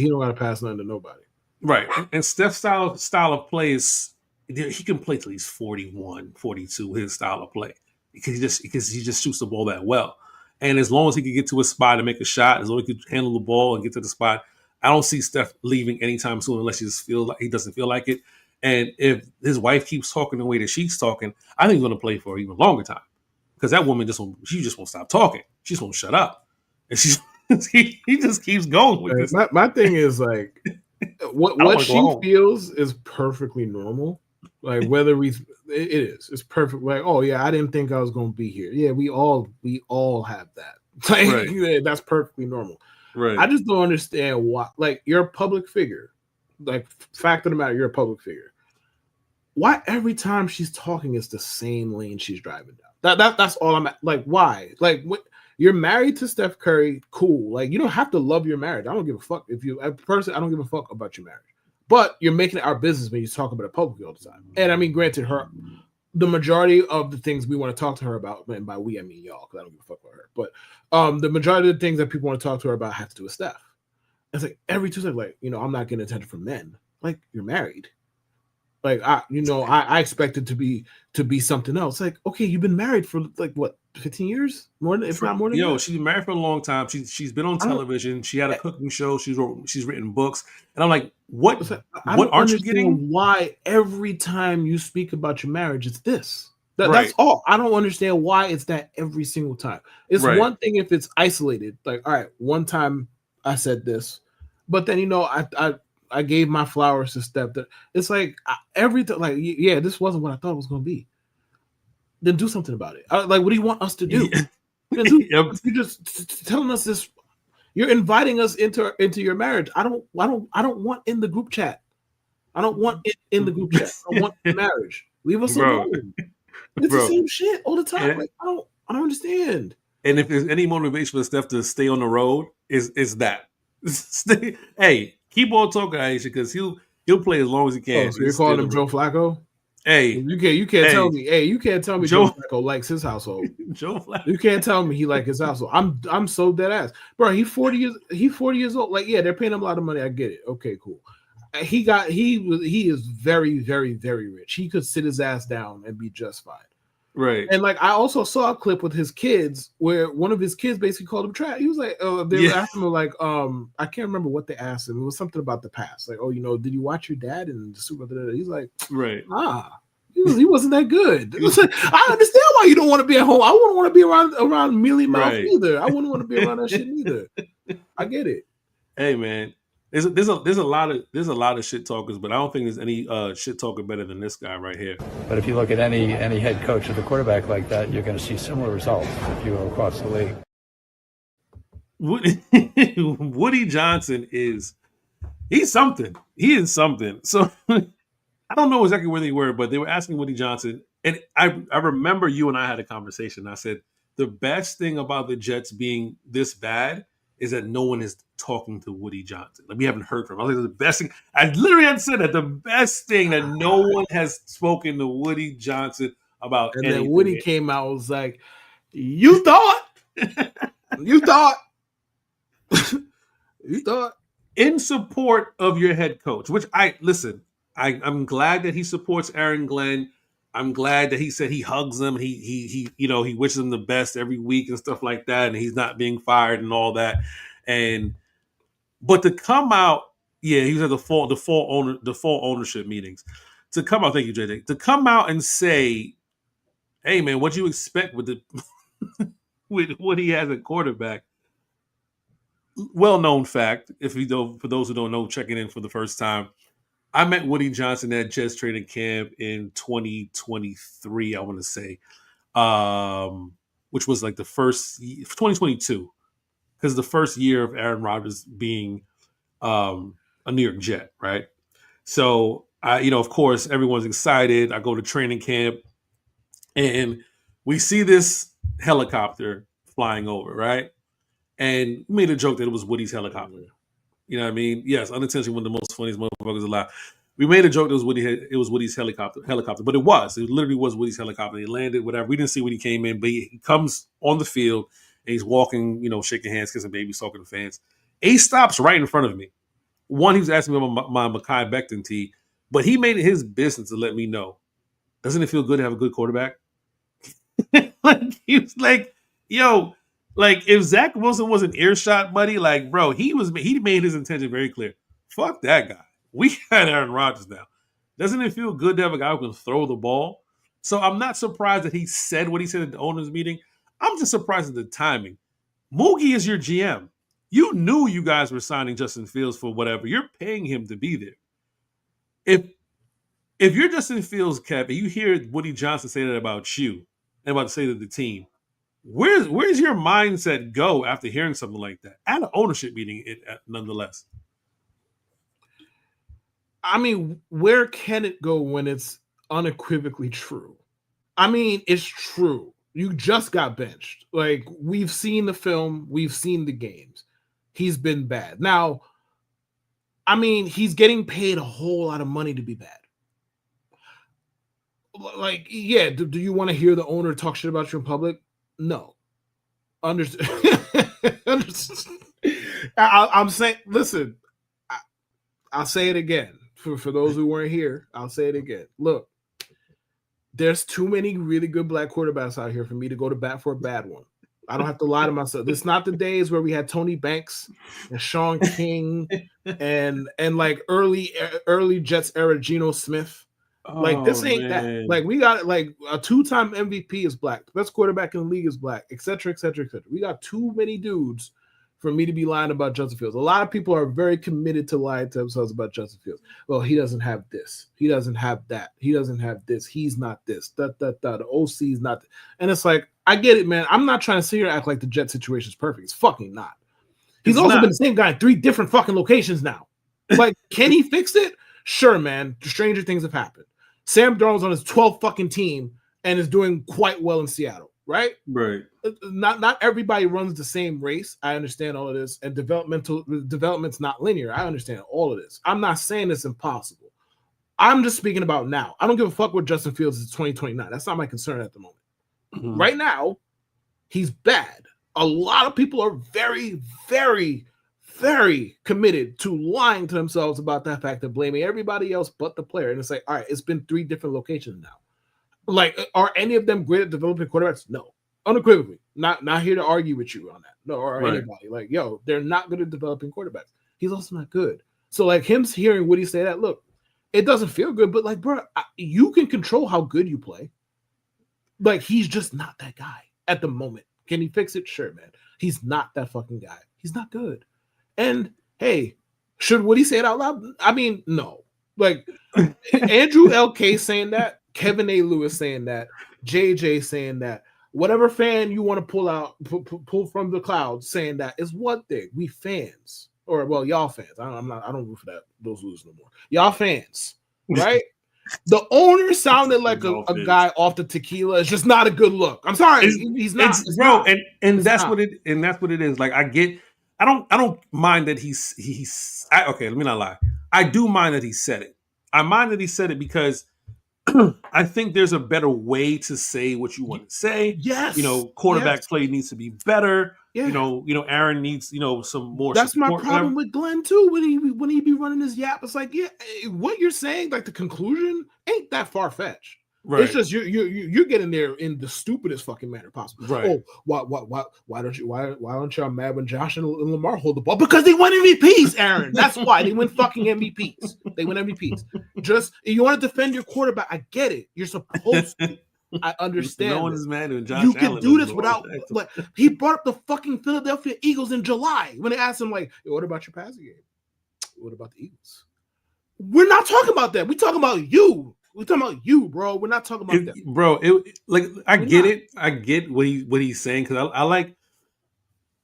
he don't got to pass nothing to nobody. Right. And Steph's style of play is he can play till he's 41, 42, his style of play. Because he just shoots the ball that well. And as long as he can get to a spot and make a shot, as long as he can handle the ball and get to the spot, I don't see Steph leaving anytime soon unless he doesn't feel like it. And if his wife keeps talking the way that she's talking, I think he's going to play for an even longer time. Because that woman just won't stop talking. She just won't shut up. And he just keeps going with this. My thing is like what she feels is perfectly normal. Like whether it's perfect. Like, oh yeah, I didn't think I was going to be here. Yeah, we all have that. Like, right. That's perfectly normal. Right. I just don't understand why. Like, you're a public figure. Like, fact of the matter, you're a public figure. Why every time she's talking, it's the same lane she's driving down? That's all I'm at. Like, why? Like, what? You're married to Steph Curry, cool. Like, you don't have to love your marriage. I don't give a fuck if you. Personally, I don't give a fuck about your marriage. But you're making it our business when you talk about it publicly all the time. And I mean, granted, the majority of the things we want to talk to her about, and by we I mean y'all, because I don't give a fuck about her. But the majority of the things that people want to talk to her about have to do with Steph. It's like every Tuesday, like, I'm not getting attention from men. Like, you're married. Like, I expected to be something else. Like, okay, you've been married for like what, 15 years? Not more than that. She's been married for a long time. She's been on television. She had a cooking show. She's written books. And I'm like, what aren't you getting? Why every time you speak about your marriage, it's this. That's all. I don't understand why it's that every single time. It's one thing if it's isolated. Like, all right, one time I said this, but then I gave my flowers to Steph. It's like everything. Like, yeah, this wasn't what I thought it was going to be. Then do something about it. Like, what do you want us to do? You're just telling us this. You're inviting us into your marriage. I don't want in the group chat. I don't want it in the group chat. I want marriage. Leave us alone. It's the same shit all the time. Like, I don't understand. And if there's any motivation for Steph to stay on the road, is that. Hey, keep on talking, Aisha, because he'll play as long as he can. Oh, so you're calling him Joe Flacco? Hey, you can't tell me. Hey, you can't tell me Joe Flacco likes his household. Joe Flacco. You can't tell me he likes his household. I'm so dead ass, bro. He's 40 years old. Like, yeah, they're paying him a lot of money. I get it. Okay, cool. He is very, very, very rich. He could sit his ass down and be just fine. Right. And like, I also saw a clip with his kids where one of his kids basically called him trash. He was like, they were asking him like, I can't remember what they asked him. It was something about the past. Like, did you watch your dad in the Super Bowl? He's like, right. He wasn't that good. It was like, I understand why you don't want to be at home. I wouldn't want to be around mealy mouth either. I wouldn't want to be around that shit either. I get it. Hey man, there's a lot of shit talkers, but I don't think there's any shit talker better than this guy right here. But if you look at any head coach of a quarterback like that, you're going to see similar results if you go across the league. Woody Johnson he's something. He is something. So I don't know exactly where they were, but they were asking Woody Johnson, and I remember you and I had a conversation. I said the best thing about the Jets being this bad is that no one is talking to Woody Johnson. Like, we haven't heard from him. I was like, the best thing. I literally had said that the best thing that no one has spoken to Woody Johnson about. And then Woody came out and was like, "You thought, you thought." You thought. In support of your head coach, which I'm glad that he supports Aaron Glenn. I'm glad that he said he hugs him. He wishes him the best every week and stuff like that. And he's not being fired and all that. But to come out, he was at the full ownership meetings. To come out, thank you, JJ. To come out and say, "Hey man, what do you expect with with what he has at quarterback?" Well-known fact, for those who don't know, checking in for the first time, I met Woody Johnson at Jets training camp in 2023, I want to say, which was like the first 2022, because the first year of Aaron Rodgers being a New York Jet, right? So of course, everyone's excited. I go to training camp, and we see this helicopter flying over, right? and we made a joke that it was Woody's helicopter. You know what I mean? Yes, unintentionally one of the most funniest motherfuckers alive. We made a joke that it was Woody's helicopter, but it literally was Woody's helicopter. He landed, whatever. We didn't see when he came in, but he comes on the field and he's walking, shaking hands, kissing babies, talking to fans. He stops right in front of me. One, he was asking me about my Mekhi Becton tee, but he made it his business to let me know. Doesn't it feel good to have a good quarterback? Like, he was like, yo, like if Zach Wilson was an earshot, buddy, like, bro, he made his intention very clear. Fuck that guy. We got Aaron Rodgers now. Doesn't it feel good to have a guy who can throw the ball? So I'm not surprised that he said what he said at the owners' meeting. I'm just surprised at the timing. Moogie is your GM. You knew you guys were signing Justin Fields for whatever. You're paying him to be there. If you're Justin Fields, Kev, and you hear Woody Johnson say that about you and about to say to the team, where's your mindset go after hearing something like that at an ownership meeting? Nonetheless, I mean, where can it go when it's unequivocally true? I mean, it's true. You just got benched. Like, we've seen the film, we've seen the games. He's been bad. Now, I mean, he's getting paid a whole lot of money to be bad. Like, yeah, do you want to hear the owner talk shit about you in public? No. Understand? I'm saying, listen, I'll say it again. For those who weren't here, I'll say it again. Look, there's too many really good black quarterbacks out here for me to go to bat for a bad one. I don't have to lie to myself. It's not the days where we had Tony Banks and Sean King and like early Jets era Geno Smith. Like, this ain't that. Like, we got like a 2-time MVP is black. The best quarterback in the league is black, et cetera, et cetera, et cetera. We got too many dudes for me to be lying about Justin Fields. A lot of people are very committed to lying to themselves about Justin Fields. Well, he doesn't have this. He doesn't have that. He doesn't have this. He's not this. The OC is not. And it's like, I get it, man. I'm not trying to sit here and act like the Jet situation is perfect. It's fucking not. He's also been the same guy in 3 different fucking locations now. Like, can he fix it? Sure, man. Stranger things have happened. Sam Darnold's on his 12th fucking team and is doing quite well in Seattle, right? Right. Not everybody runs the same race. I understand all of this. And development's not linear. I understand all of this. I'm not saying it's impossible. I'm just speaking about now. I don't give a fuck what Justin Fields is 2029. That's not my concern at the moment. Mm-hmm. Right now, he's bad. A lot of people are very, very, very committed to lying to themselves about that fact of blaming everybody else but the player. And it's like, all right, it's been 3 different locations now. Like, are any of them great at developing quarterbacks? No. Unequivocally. Not here to argue with you on that. No, or right. Anybody. Like, yo, they're not good at developing quarterbacks. He's also not good. So, like, him hearing Woody say that, look, it doesn't feel good, but, like, bro, you can control how good you play. Like, he's just not that guy at the moment. Can he fix it? Sure, man. He's not that fucking guy. He's not good. And hey, should Woody say it out loud? I mean, no. Like, Andrew L.K. saying that, Kevin A. Lewis saying that, JJ saying that, whatever fan you want to pull from the clouds saying that is one thing. We fans, or well, y'all fans. I don't root for those losers no more. Y'all fans, right? The owner sounded like a guy off the tequila. It's just not a good look. I'm sorry, he's not, bro. And that's what it is. Like, I don't mind that okay, let me not lie. I do mind that he said it. I mind that he said it because I think there's a better way to say what you want to say. Yes. Quarterback play needs to be better. Yeah. Aaron needs, some more. That's my problem with Glenn too. When he be running his yap, it's like, yeah, what you're saying, like the conclusion ain't that far fetched. Right. It's just you're getting there in the stupidest fucking manner possible. Right. Oh, why don't y'all mad when Josh and Lamar hold the ball? Because they win MVPs, Aaron. That's why they win fucking MVPs. They win MVPs. Just, you want to defend your quarterback. I get it. You're supposed to. I understand. No one is mad when Josh You Allen can do this without. Like, he brought up the fucking Philadelphia Eagles in July when they asked him, like, what about your passing game? What about the Eagles? We're not talking about that. We're talking about you. We're talking about you, bro. We're not talking about that, bro. I get it. I get what he's saying, because I like.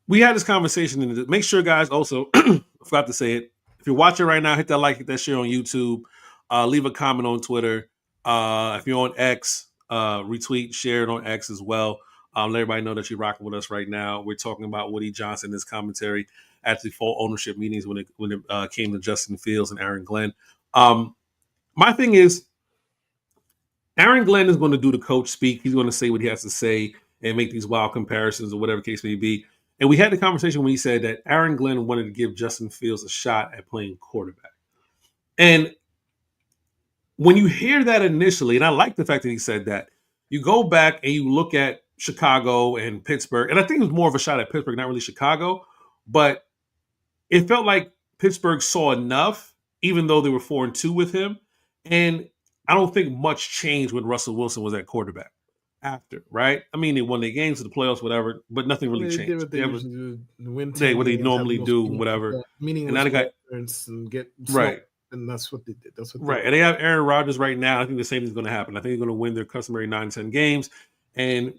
We had this conversation, and make sure, guys. Also, I forgot to say it. If you're watching right now, hit that like, hit that share on YouTube. Leave a comment on Twitter. If you're on X, retweet, share it on X as well. Let everybody know that you're rocking with us right now. We're talking about Woody Johnson, his commentary at the full ownership meetings when it came to Justin Fields and Aaron Glenn. My thing is, Aaron Glenn is going to do the coach speak. He's going to say what he has to say and make these wild comparisons or whatever case may be. And we had the conversation when he said that Aaron Glenn wanted to give Justin Fields a shot at playing quarterback. And when you hear that initially, and I like the fact that he said that, you go back and you look at Chicago and Pittsburgh, and I think it was more of a shot at Pittsburgh, not really Chicago, but it felt like Pittsburgh saw enough, even though they were 4-2 with him. And I don't think much changed when Russell Wilson was at quarterback after, right? I mean, they won their games to the playoffs, whatever, but nothing really changed. Did what they usually do, win what they normally do, whatever. Meaning, and now they got and get right. And that's what they did. That's what right. Did. And they have Aaron Rodgers right now. I think the same thing is going to happen. I think they're going to win their customary 9-10 games. And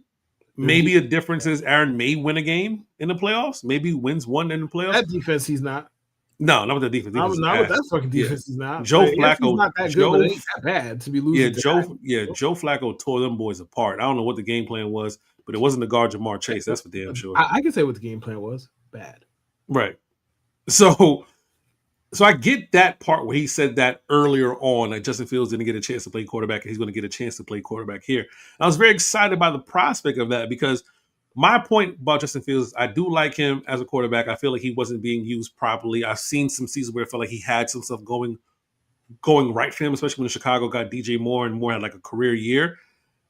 maybe a difference is Aaron may win a game in the playoffs. Maybe wins one in the playoffs. That defense, he's not. No, not with the defense. Not with that fucking defense, he's not. Joe Flacco. He's not that good, but it ain't that bad to be losing. Joe Flacco tore them boys apart. I don't know what the game plan was, but it wasn't to guard Jamar Chase. That's for damn sure. I can say what the game plan was. Bad. Right. So I get that part where he said that earlier on, that Justin Fields didn't get a chance to play quarterback, and he's going to get a chance to play quarterback here. And I was very excited by the prospect of that because my point about Justin Fields is I do like him as a quarterback. I feel like he wasn't being used properly. I've seen some seasons where I felt like he had some stuff going right for him, especially when Chicago got DJ Moore and Moore had like a career year.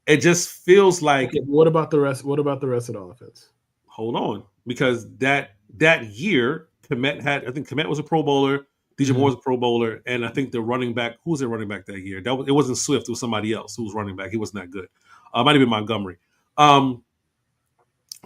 It just feels like. Okay, what about the rest? What about the rest of the offense? Hold on, because that year, Komet was a Pro Bowler. DJ Moore was a Pro Bowler, and I think the running back, who was their running back that year? It wasn't Swift, it was somebody else who was running back. He wasn't that good. Might have been Montgomery.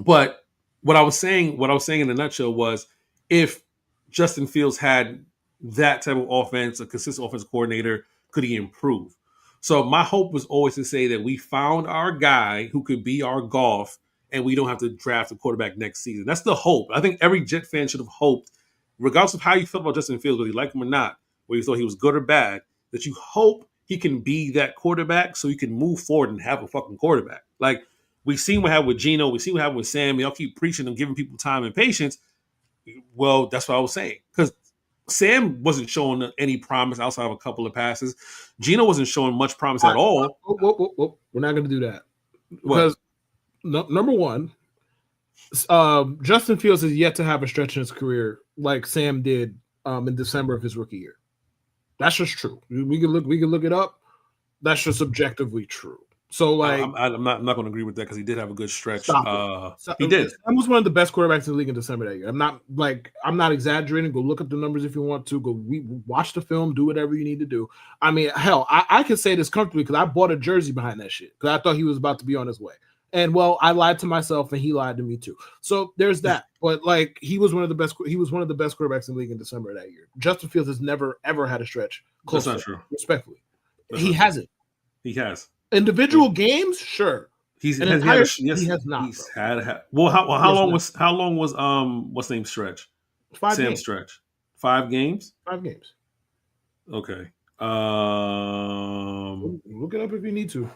But what I was saying in a nutshell was, if Justin Fields had that type of offense, a consistent offense coordinator, could he improve? So my hope was always to say that we found our guy who could be our Goff, and we don't have to draft a quarterback next season. That's the hope. I think every Jet fan should have hoped, regardless of how you felt about Justin Fields, whether you like him or not, whether you thought he was good or bad, that you hope he can be that quarterback so you can move forward and have a fucking quarterback. Like, we've seen what happened with Geno. We've seen what happened with Sam. Y'all keep preaching and giving people time and patience. Well, that's what I was saying. Because Sam wasn't showing any promise outside of a couple of passes. Geno wasn't showing much promise at all. Whoa. We're not going to do that. Because, number one, Justin Fields has yet to have a stretch in his career like Sam did in December of his rookie year. That's just true. We can look it up. That's just objectively true. So, like, I'm not going to agree with that because he did have a good stretch. He did. Sam was one of the best quarterbacks in the league in December that year. I'm not exaggerating. Go look up the numbers if you want to. Go watch the film. Do whatever you need to do. I mean, hell, I can say this comfortably because I bought a jersey behind that shit because I thought he was about to be on his way. And well, I lied to myself, and he lied to me too. So there's that. But like, he was one of the best. He was one of the best quarterbacks in the league in December that year. Justin Fields has never ever had a stretch close. That's not true. Respectfully, he hasn't. He has individual games, sure. He has not. He's had. Well, how long was what's name stretch? 5 Sam games. Stretch. 5 games. 5 games. Okay. Look it up if you need to.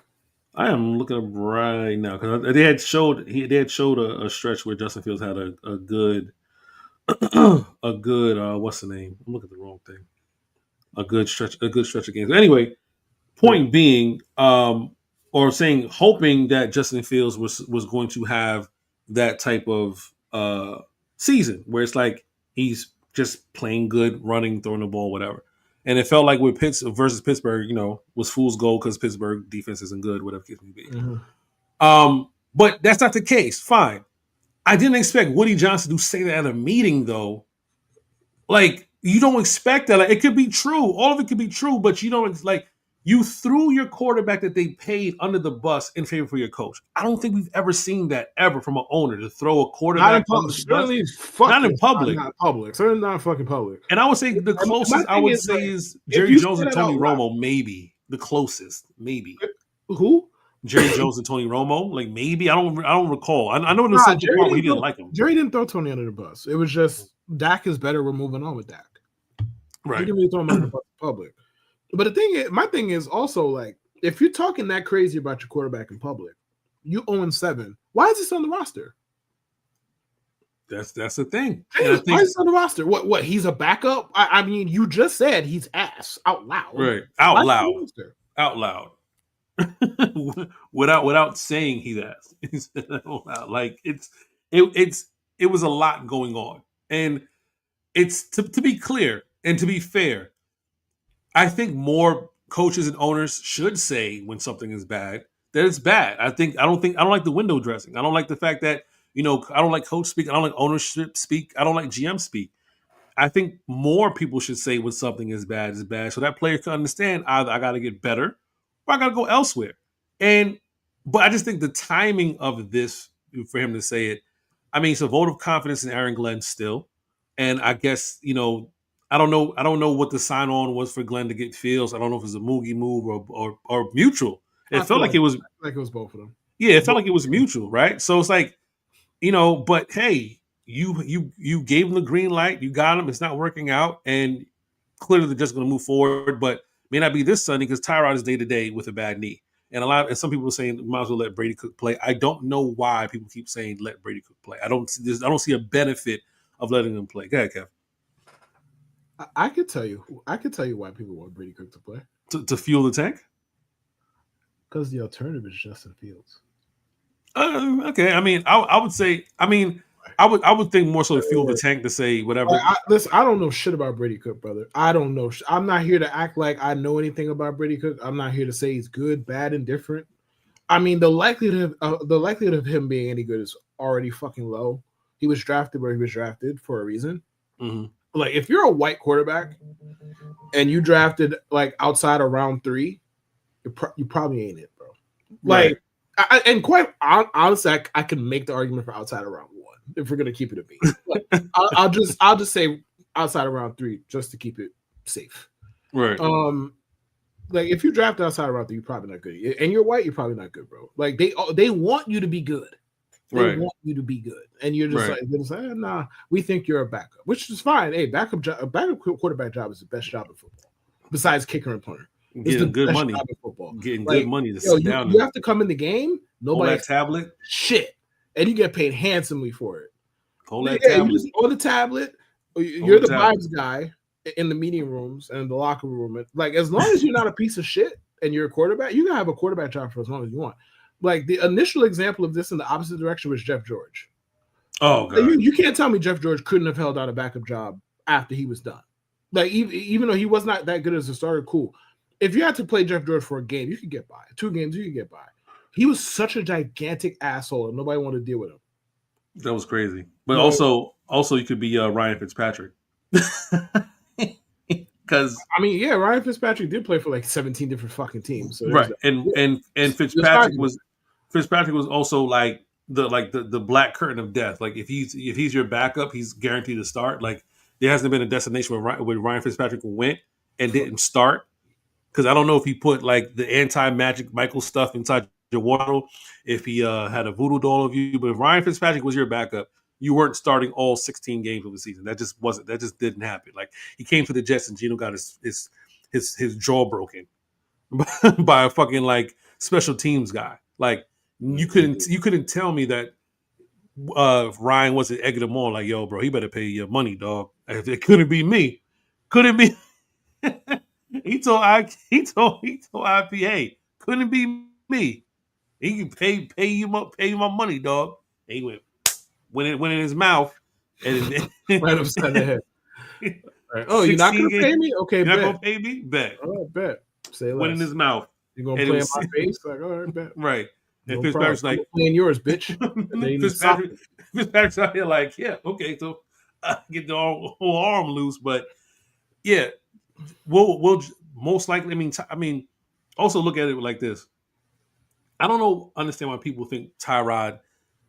I am looking up right now because they had showed a stretch where Justin Fields had a good what's the name? I'm looking at the wrong thing. A good stretch of games. Anyway, point being, hoping that Justin Fields was going to have that type of season where it's like he's just playing good, running, throwing the ball, whatever. And it felt like with versus Pittsburgh, was fool's gold because Pittsburgh defense isn't good, whatever case may be. Mm-hmm. But that's not the case. Fine. I didn't expect Woody Johnson to say that at a meeting, though. Like, you don't expect that. Like, it could be true. All of it could be true, but you don't you threw your quarterback that they paid under the bus in favor for your coach. I don't think we've ever seen that ever from an owner to throw a quarterback under the bus. Not in public. Not public. Certainly not fucking public. And I would say the closest I would say is Jerry Jones and Tony Romo, maybe. The closest, maybe. Who? Jerry Jones and Tony Romo, like maybe. I don't recall. I know in the central part where he didn't like him. Jerry didn't throw Tony under the bus. It was just Dak is better. We're moving on with Dak. Right. He didn't really throw him under the bus in public. But my thing is also, like, if you're talking that crazy about your quarterback in public, you 0-7 Why is this on the roster? That's the thing. Why is this on the roster? What? He's a backup? I mean, you just said he's ass out loud. Right. Out loud. without saying he's ass. He said out loud. Like it was a lot going on. And it's to be clear and to be fair, I think more coaches and owners should say when something is bad that it's bad. I don't like the window dressing. I don't like the fact that, I don't like coach speak. I don't like ownership speak. I don't like GM speak. I think more people should say when something is bad, so that player can understand either I got to get better or I got to go elsewhere. But I just think the timing of this for him to say it, I mean, it's a vote of confidence in Aaron Glenn still, and I guess I don't know what the sign on was for Glenn to get Fields. I don't know if it was a Moogie move or mutual. It felt like it was both of them. Yeah, it felt like it was mutual, right? So it's like, but hey, you gave him the green light, you got him. It's not working out, and clearly they're just going to move forward. But may not be this Sunday because Tyrod is day to day with a bad knee, and some people are saying might as well let Brady Cook play. I don't know why people keep saying let Brady Cook play. I don't see a benefit of letting him play. Go ahead, Kev. I could tell you why people want Brady Cook to play. To fuel the tank? Because the alternative is Justin Fields. Okay. I mean, I would say. I mean, I would think more so to fuel the tank to say whatever. Listen, I don't know shit about Brady Cook, brother. I don't know. I'm not here to act like I know anything about Brady Cook. I'm not here to say he's good, bad, and different. I mean, the likelihood of him being any good is already fucking low. He was drafted where he was drafted for a reason. Mm-hmm. Like, if you're a white quarterback and you drafted like outside of round 3, you probably ain't it, bro. Like, right. And quite honestly, I can make the argument for outside of round 1 if we're gonna keep it a beat. I'll just say outside of round 3 just to keep it safe. Right. Like if you draft outside of round 3, you're probably not good, and you're white, you're probably not good, bro. Like they want you to be good. They want you to be good, and you're just nah. We think you're a backup, which is fine. Hey, backup quarterback job is the best job in football, besides kicker and punter. Getting good money. Getting good money to sit down. You have to come in the game. Nobody hold that tablet. Shit, and you get paid handsomely for it. Hold that tablet. You just on the tablet. You're the vibes guy in the meeting rooms and the locker room. Like as long as you're not a piece of shit and you're a quarterback, you can have a quarterback job for as long as you want. Like the initial example of this in the opposite direction was Jeff George. Oh god, you can't tell me Jeff George couldn't have held out a backup job after he was done. Like even though he was not that good as a starter, cool. If you had to play Jeff George for a game, you could get by. 2 games, you could get by. He was such a gigantic asshole, and nobody wanted to deal with him. That was crazy. But also you could be Ryan Fitzpatrick. Because Ryan Fitzpatrick did play for like 17 different fucking teams. So right, and Fitzpatrick was also like the black curtain of death. Like if he's your backup, he's guaranteed to start. Like there hasn't been a destination where Ryan Fitzpatrick went and didn't start. Because I don't know if he put like the anti-Magic Michael stuff inside your wardrobe, if he had a voodoo doll of you. But if Ryan Fitzpatrick was your backup, you weren't starting all 16 games of the season. That just didn't happen. Like he came to the Jets and Geno got his jaw broken by a fucking like special teams guy. Like you couldn't tell me that Ryan wasn't egging him on like, yo, bro, he better pay your money, dog. If it couldn't be me. Couldn't be He told IPA, couldn't be me. He can pay you my money, dog. And he went in his mouth and right upside the head. Right. Oh, you're not gonna pay me? Okay, you're not gonna pay me? Bet. Oh, bet. Say less. Went in his mouth. You're gonna play in my face? Like, all right, bet. Right. And No Fitzpatrick's like, playing yours, bitch. Fitzpatrick's out here like, yeah, okay, so I get the whole arm loose, but yeah. We'll most likely. I mean, also look at it like this. I don't understand why people think Tyrod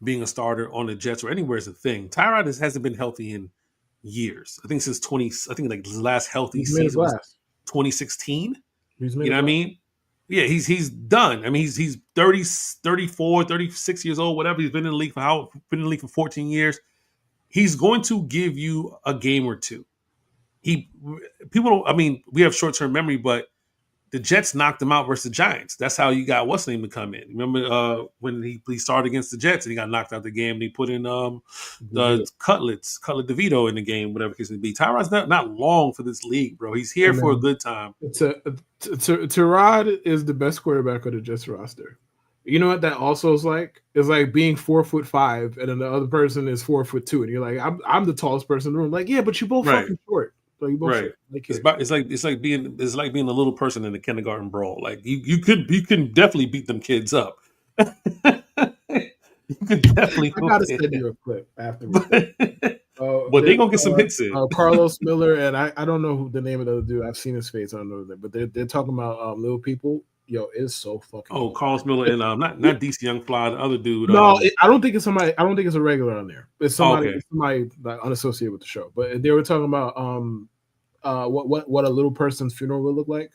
being a starter on the Jets or anywhere is a thing. Tyrod hasn't been healthy in years. I think since like his last healthy season was 2016. You know what I mean? Yeah, he's done. I mean, he's 30, 34, 36 years old, whatever. He's been in the league for 14 years. He's going to give you a game or two. We have short-term memory, but the Jets knocked him out versus the Giants. That's how you got what's name to come in. Remember when he started against the Jets and he got knocked out the game and he put in the Cutlet DeVito in the game, whatever case it be. Tyrod's not long for this league, bro. He's here for a good time. Tyrod is the best quarterback of the Jets roster. You know what that also is like? It's like being 4'5" and then the other person is 4'2", and you're like, I'm the tallest person in the room. Like, yeah, but you both fucking short. So you both short. It's like being a little person in the kindergarten brawl. Like you can definitely beat them kids up. You could definitely. I gotta send you a clip afterwards. But they're gonna get some hits in. Carlos Miller and I don't know who the name of the dude. I've seen his face. I don't know that, but they're talking about little people. Yo, it's so fucking. Oh, Carlos Miller and not DC Young Fly, the other dude. No, I don't think it's somebody. I don't think it's a regular on there. It's somebody. It's somebody like, unassociated with the show. But they were talking about what a little person's funeral would look like.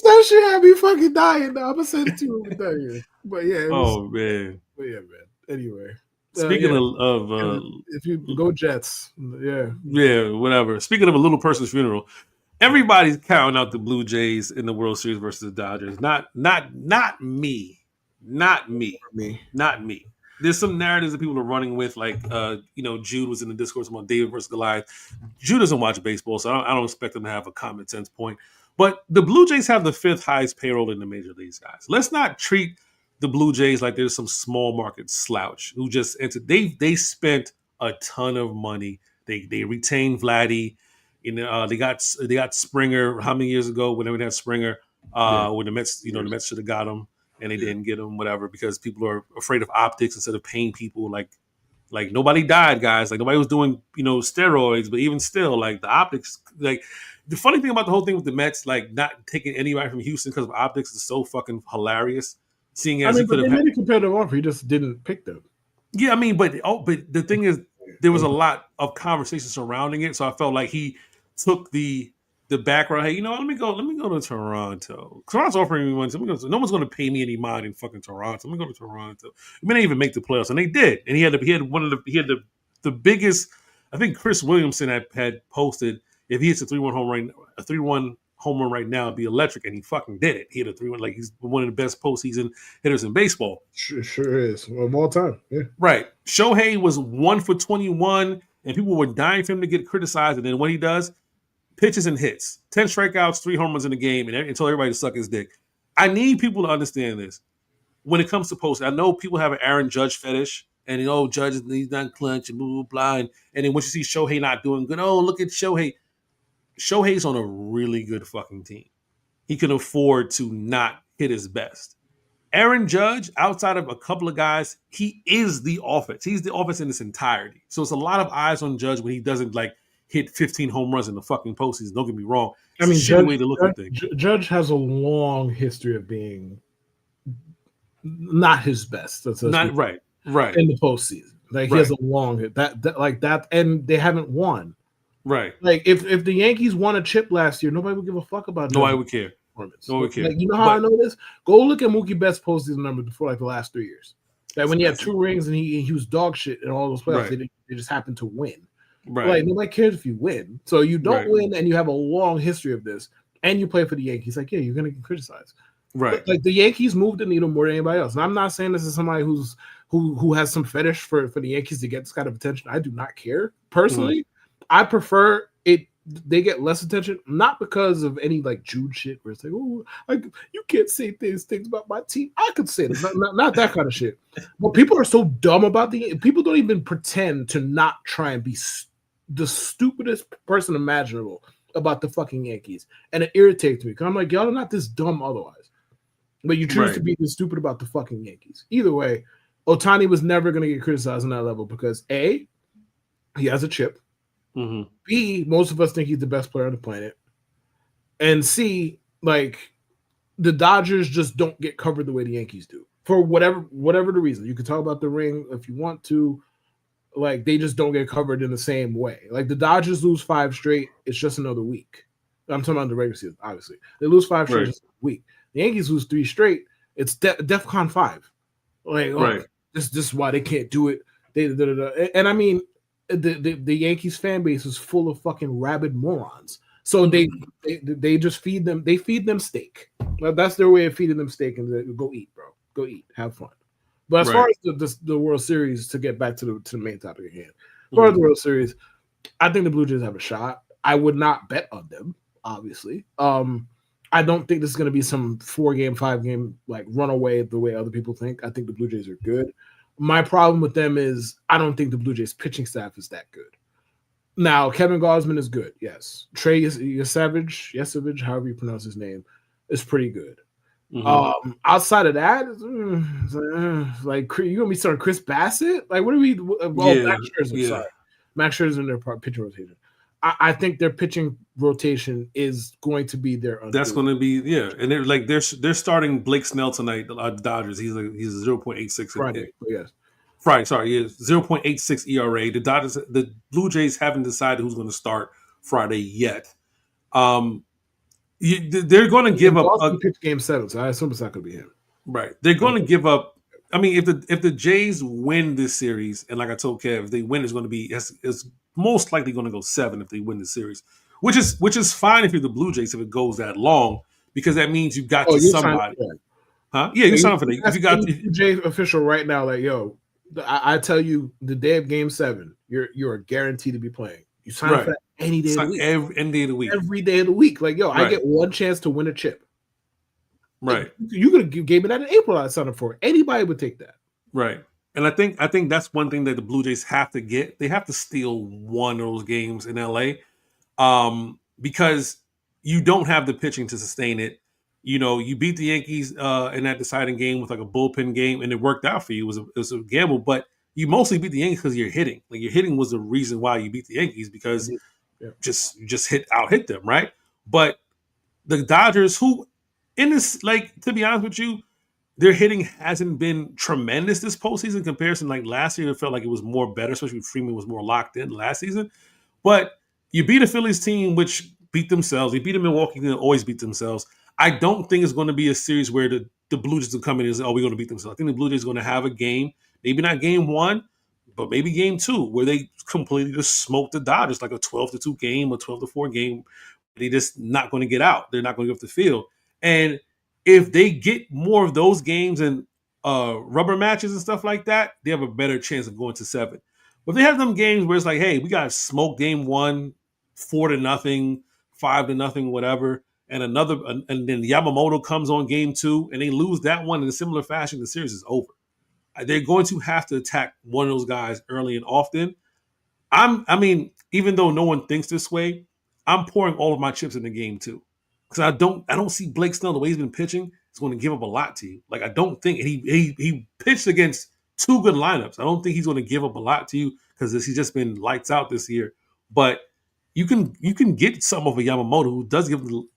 That shit had me fucking dying. Now I'm gonna send it to you with that. But yeah. Man. But yeah, man. Anyway. Speaking of if you go Jets, whatever. Speaking of a little person's funeral, everybody's counting out the Blue Jays in the World Series versus the Dodgers. Not me. There's some narratives that people are running with, like Jude was in the discourse about David versus Goliath. Jude doesn't watch baseball, so I don't expect him to have a common sense point. But the Blue Jays have the 5th highest payroll in the major leagues, guys. Let's not treat the Blue Jays like there's some small market slouch who just entered. They spent a ton of money. They retained Vladdy. They got Springer. How many years ago when they had Springer? When the Mets, the Mets should have got him and they didn't get him, whatever, because people are afraid of optics instead of paying people. Like nobody died, guys. Like nobody was doing steroids, but even still, like the optics, like. The funny thing about the whole thing with the Mets, like not taking anybody from Houston because of optics, is so fucking hilarious. Seeing as they made a competitive offer, he just didn't pick them. Yeah, I mean, but the thing is, there was a lot of conversation surrounding it, so I felt like he took the background. Hey, let me go to Toronto. Toronto's offering me money. No one's going to pay me any mind in fucking Toronto. Let me go to Toronto. We may not even make the playoffs, and they did. And he had the biggest. I think Chris Williamson had posted. If he hits a 3-1 home run right now, it'd be electric, and he fucking did it. He hit a 3-1, like he's one of the best postseason hitters in baseball. Sure is. Of all time. Yeah. Right. Shohei was 1 for 21, and people were dying for him to get criticized. And then what he does, pitches and hits. 10 strikeouts, 3 home runs in the game, and told everybody to suck his dick. I need people to understand this. When it comes to posting, I know people have an Aaron Judge fetish, and Judge, he's not clutch, and blah, blah, blah. And then once you see Shohei not doing good, look at Shohei. Shohei's on a really good fucking team. He can afford to not hit his best. Aaron Judge, outside of a couple of guys, he is the offense. He's the offense in its entirety. So it's a lot of eyes on Judge when he doesn't hit 15 home runs in the fucking postseason. Don't get me wrong. It's a way to look at things. Judge has a long history of being not his best. That's not right in the postseason. Like he has a long hit that, and they haven't won. Right. Like if the Yankees won a chip last year, nobody would give a fuck about. Nobody would care. Nobody would care. Like, how I know this? Go look at Mookie Betts' postseason numbers before the last 3 years. That when he had 2 rings and he was dog shit in all those playoffs, they just happened to win. Right. Like nobody cares if you win. So you don't win, and you have a long history of this, and you play for the Yankees. Like, yeah, you're gonna get criticized. Right. But, like the Yankees moved the needle more than anybody else. And I'm not saying this is somebody who has some fetish for the Yankees to get this kind of attention. I do not care personally. I prefer it. They get less attention, not because of any Jude shit where it's like, oh, you can't say things about my team. I could say this, not that kind of shit. But people are so dumb about people don't even pretend to not try and be the stupidest person imaginable about the fucking Yankees, and it irritates me because I'm like, y'all are not this dumb otherwise, but you choose to be this stupid about the fucking Yankees. Either way, Ohtani was never going to get criticized on that level because A, he has a chip. Mm-hmm. B, most of us think he's the best player on the planet. And C, the Dodgers just don't get covered the way the Yankees do. For whatever the reason. You can talk about the ring if you want to. They just don't get covered in the same way. The Dodgers lose 5 straight, it's just another week. I'm talking about the regular season, obviously. They lose 5 straight, just a week. The Yankees lose 3 straight, it's DEFCON 5. This is why they can't do it. And I mean, the Yankees fan base is full of fucking rabid morons. So they just feed them. They feed them steak. That's their way of feeding them steak. And they go eat, bro. Go eat. Have fun. But as far as the World Series, to get back to the main topic at hand, as far as the World Series, I think the Blue Jays have a shot. I would not bet on them, obviously. I don't think this is going to be some 4-game, 5-game like runaway the way other people think. I think the Blue Jays are good. My problem with them is I don't think the Blue Jays pitching staff is that good. Now, Kevin Gausman is good, yes. Trey Yesavage, however you pronounce his name, is pretty good. Mm-hmm. Outside of that, like you're gonna be starting Chris Bassett. Like, what are we? Max Scherzer, sorry, Max Scherzer in their pitching rotation. I think their pitching rotation is going to be their. That's going to be and they're starting Blake Snell tonight. The Dodgers. He's a 0.86. Friday, yes. Friday, sorry, 0.86 ERA. The Blue Jays haven't decided who's going to start Friday yet. They're going to give up. Pitch Game 7, so I assume it's not going to be him. Right. They're going to give up. I mean, if the Jays win this series, and like I told Kev, if they win, it's going to be it's most likely going to go 7 if they win the series, which is fine if you're the Blue Jays if it goes that long, because that means you got somebody. Huh? Yeah, you signed for that. If you got Blue Jays official right now, like yo, I tell you, the day of Game 7, you're guaranteed to be playing. You sign up for that any day of the week. Any day of the week. Every day of the week. Like, yo, I get one chance to win a chip. Right. You could have gave me that in April. I signed up for it. Anybody would take that. Right. And I think that's one thing that the Blue Jays have to get. They have to steal one of those games in LA, because you don't have the pitching to sustain it. You know, you beat the Yankees in that deciding game with like a bullpen game, and it worked out for you. It was a gamble, but you mostly beat the Yankees because you're hitting. Like, your hitting was the reason why you beat the Yankees, because just hit them, right? But the Dodgers, who in this, like, to be honest with you, their hitting hasn't been tremendous this postseason in comparison. Like last year, it felt like it was more better, especially Freeman was more locked in last season. But you beat a Phillies team which beat themselves. You beat a Milwaukee team that always beat themselves. I don't think it's going to be a series where the Blue Jays will come in and say, oh, we're going to beat themselves. I think the Blue Jays are going to have a game, maybe not game 1, but maybe game 2, where they completely just smoke the Dodgers, like a 12-2 game or 12-4 game. They're just not going to get out. They're not going to get off the field. And if they get more of those games and rubber matches and stuff like that, they have a better chance of going to 7. But if they have them games where it's like, hey, we got to smoke game 1, 4-0, 5-0, whatever, and then Yamamoto comes on game 2 and they lose that one in a similar fashion, the series is over. They're going to have to attack one of those guys early and often. I mean, even though no one thinks this way, I'm pouring all of my chips in the game 2. Because I don't see Blake Snell, the way he's been pitching, is going to give up a lot to you. Like, I don't think he pitched against 2 good lineups. I don't think he's going to give up a lot to you because he's just been lights out this year. But you can get some of a Yamamoto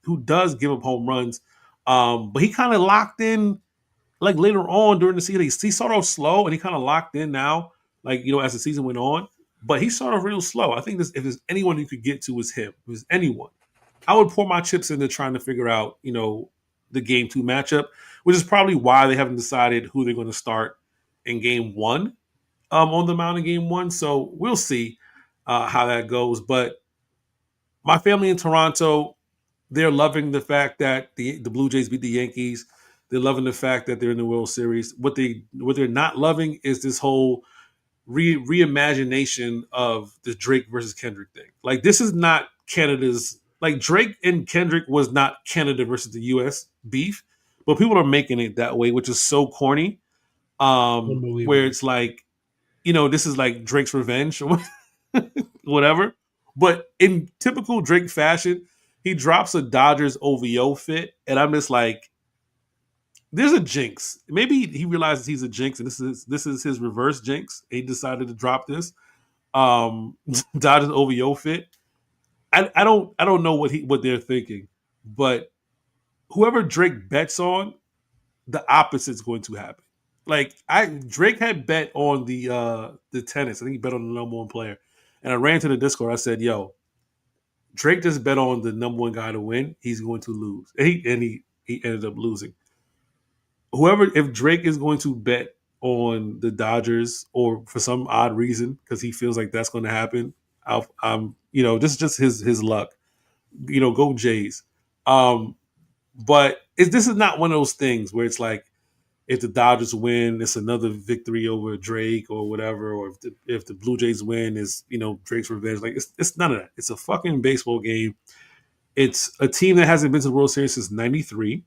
who does give up home runs. But he kind of locked in, like, later on during the season. He started off slow and he kind of locked in now, like, you know, as the season went on. But he started off real slow. I think if there's anyone you could get to, is him. If there's anyone, I would pour my chips into trying to figure out, you know, the game 2 matchup, which is probably why they haven't decided who they're going to start in game 1 on the mound in game 1. So we'll see how that goes. But my family in Toronto, they're loving the fact that the Blue Jays beat the Yankees. They're loving the fact that they're in the World Series. What they're not loving is this whole reimagination of the Drake versus Kendrick thing. Like, this is not Canada's. Like, Drake and Kendrick was not Canada versus the U.S. beef, but people are making it that way, which is so corny. Where it's like, you know, this is like Drake's revenge or whatever. But in typical Drake fashion, he drops a Dodgers OVO fit, and I'm just like, there's a jinx. Maybe he realizes he's a jinx, and this is his reverse jinx. He decided to drop this Dodgers OVO fit. I don't know what they're thinking, but whoever Drake bets on, the opposite's going to happen. Like, Drake had bet on the tennis. I think he bet on the number 1 player, and I ran to the Discord. I said, "Yo, Drake just bet on the number 1 guy to win. He's going to lose," and he ended up losing. If Drake is going to bet on the Dodgers, or for some odd reason, because he feels like that's going to happen. I'm, this is just his luck. Go Jays. But this is not one of those things where it's like if the Dodgers win, it's another victory over Drake or whatever, or if the Blue Jays win, is Drake's revenge. Like it's none of that. It's a fucking baseball game. It's a team that hasn't been to the World Series since '93.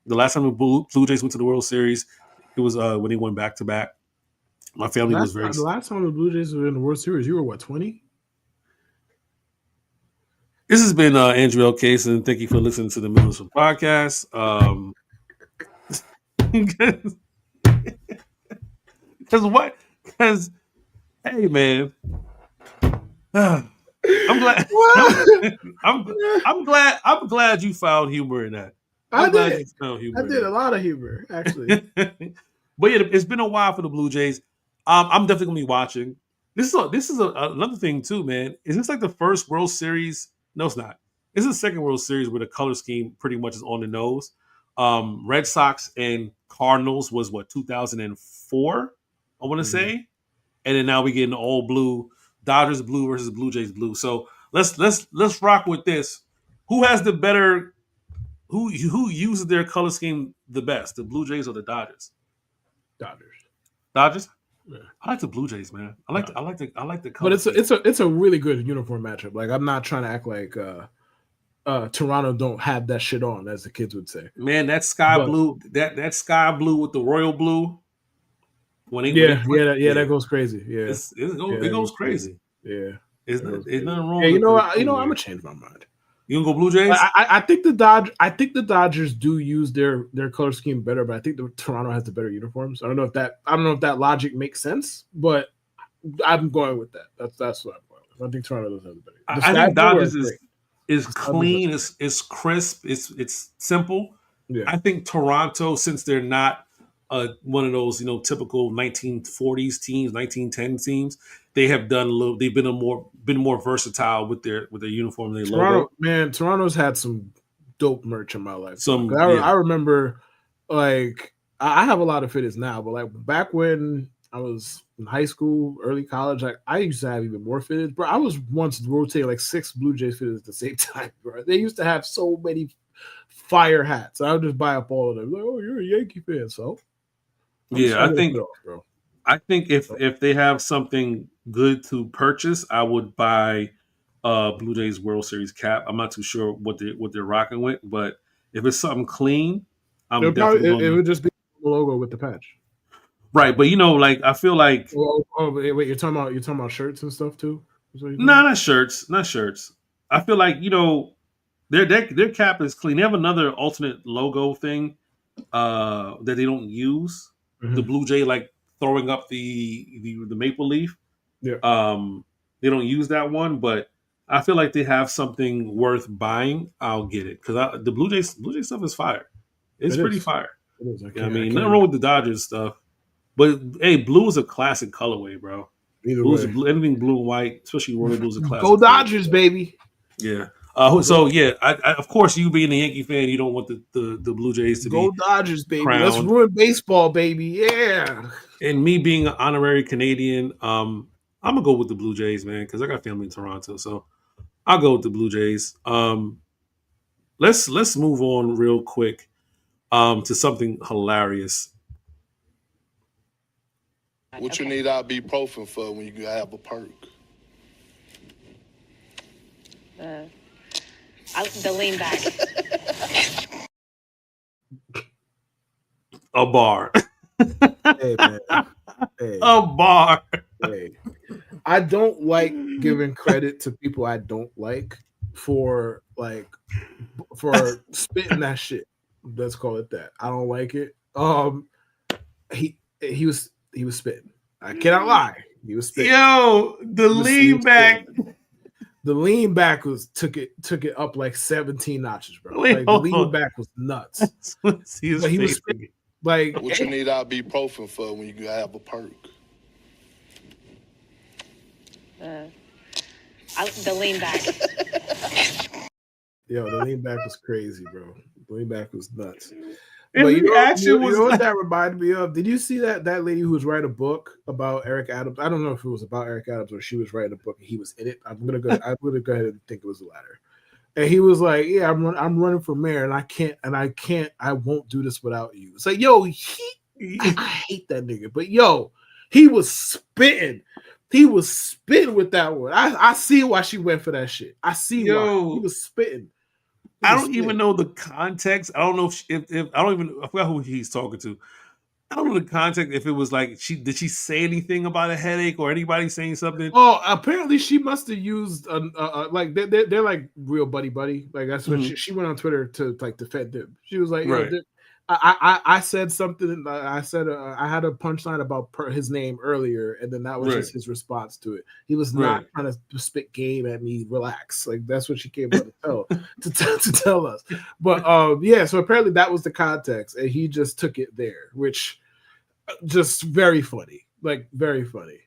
The last time the Blue Jays went to the World Series, it was when they went back to back. My family was very. The last time the Blue Jays were in the World Series, you were what, 20? This has been Andrew L. Case, and thank you for listening to the Millennial Podcast. Because hey man, I'm glad. I'm glad you found humor in that. I did a lot of humor, actually. But yeah, it's been a while for the Blue Jays. I'm definitely gonna be watching. This is another thing too, man. Is this like the first World Series? No, it's not. This is the second World Series where the color scheme pretty much is on the nose. Red Sox and Cardinals was what, 2004, I want to say, and then now we get an all blue Dodgers blue versus Blue Jays blue. So let's rock with this. Who has the better? Who uses their color scheme the best? The Blue Jays or the Dodgers? Dodgers. Yeah. I like the Blue Jays, man. I like the color. But it's a really good uniform matchup. Like, I'm not trying to act like Toronto don't have that shit on, as the kids would say. Man, that sky blue, that sky blue with the royal blue. That goes crazy. Yeah, it goes crazy. Yeah, there's nothing wrong. Yeah, I'm gonna change my mind. You gonna go Blue Jays? I think the Dodgers do use their color scheme better, but I think the Toronto has the better uniforms. I don't know if that logic makes sense, but I'm going with that. That's what I'm going with. I think Toronto does have the better. I think Dodgers is clean, it's crisp, it's simple. Yeah. I think Toronto, since they're not one of those typical 1940s teams, 1910 teams, they've been more versatile with their uniform and their logo. Man, Toronto's had some dope merch in my life. I remember, like, I have a lot of fitteds now, but like back when I was in high school, early college, like I used to have even more fitteds, bro. I was once rotating like 6 Blue Jays fitteds at the same time, bro. They used to have so many fire hats. I would just buy up all of them. Like, oh, you're a Yankee fan, so I think if they have something good to purchase, I would buy Blue Jays World Series cap. I'm not too sure what they're rocking with, but if it's something clean, it would just be the logo with the patch. Right, but like I feel like wait, you're talking about shirts and stuff too? No, not shirts. I feel like their cap is clean. They have another alternate logo thing that they don't use. The Blue Jay, like throwing up the maple leaf. Yeah. They don't use that one, but I feel like they have something worth buying. I'll get it because the Blue Jay stuff is fire. It's pretty fire. It is. Nothing wrong with the Dodgers stuff. But hey, blue is a classic colorway, bro. Anything blue and white, especially royal blue, is a classic. Go Dodgers, baby. Yeah. I of course, you being a Yankee fan, you don't want the Blue Jays to go Dodgers, baby. crowned. Let's ruin baseball, baby. Yeah. And me being an honorary Canadian, I'm gonna go with the Blue Jays, man, because I got family in Toronto, so I'll go with the Blue Jays. Let's move on real quick to something hilarious. What you need ibuprofen for when you have a perk? The lean back. A bar. Hey, man. Hey. A bar. Hey. I don't like giving credit to people I don't like for spitting that shit. Let's call it that. I don't like it. He was spitting. I cannot lie. He was spitting. Yo, the lean back. The lean back took it up like 17 notches, bro. Like, the lean back was nuts. He was spitting. Like, what you need ibuprofen for when you have a perk? The lean back. Yo, the lean back was crazy, bro. The lean back was nuts. But His reaction you was know what like, that reminded me of? Did you see that lady who was writing a book about Eric Adams? I don't know if it was about Eric Adams or she was writing a book and he was in it. I'm gonna go ahead and think it was the latter. And he was like, "Yeah, I'm running for mayor, and I won't do this without you." It's like, yo, I hate that nigga, but yo, he was spitting. He was spitting with that one. I see why she went for that shit. I see why he was spitting. I don't even know the context. I don't know if I don't even I forgot who he's talking to. I don't know the context. If it was like did she say anything about a headache or anybody saying something? Oh, apparently she must have used like they're like real buddy. Like that's what she went on Twitter to like defend him. She was like, right. I said something. I said I had a punchline about his name earlier, and then that was just his response to it. He was not trying to spit game at me. Relax, like that's what she came out to tell us. But yeah, so apparently that was the context, and he just took it there, which just very funny, like very funny.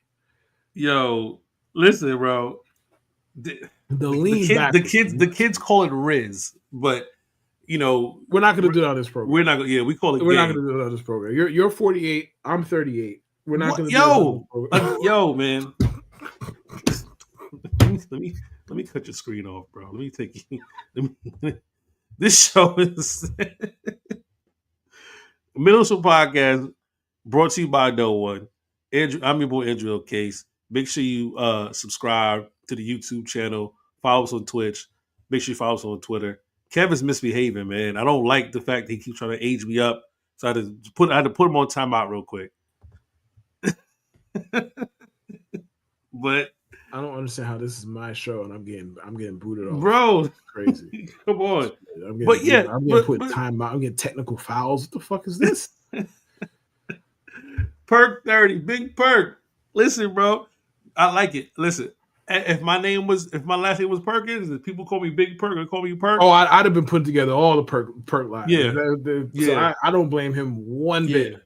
Yo, listen, bro. The kids call it Riz, but you know we're not going to do it on this program. We're not going. Yeah, we call it. We're not going to do it on this program. You're 48. I'm 38. We're not going to. Yo, man. let me cut your screen off, bro. Let me take you. This show is Middle School Podcast, brought to you by No One. Andrew, I'm your boy Andrew Case. Make sure you subscribe to the YouTube channel. Follow us on Twitch. Make sure you follow us on Twitter. Kevin's misbehaving, man. I don't like the fact that he keeps trying to age me up. So I had to put him on timeout real quick. But I don't understand how this is my show and I'm getting booted off. Bro, that's crazy. Come on. I'm getting put timeout. I'm getting technical fouls. What the fuck is this? Perk 30, Big Perk. Listen, bro. I like it. Listen. If my last name was Perkins, if people call me Big Perk or call me Perk. Oh, I'd have been putting together all the Perk lines. Yeah. So I don't blame him one bit.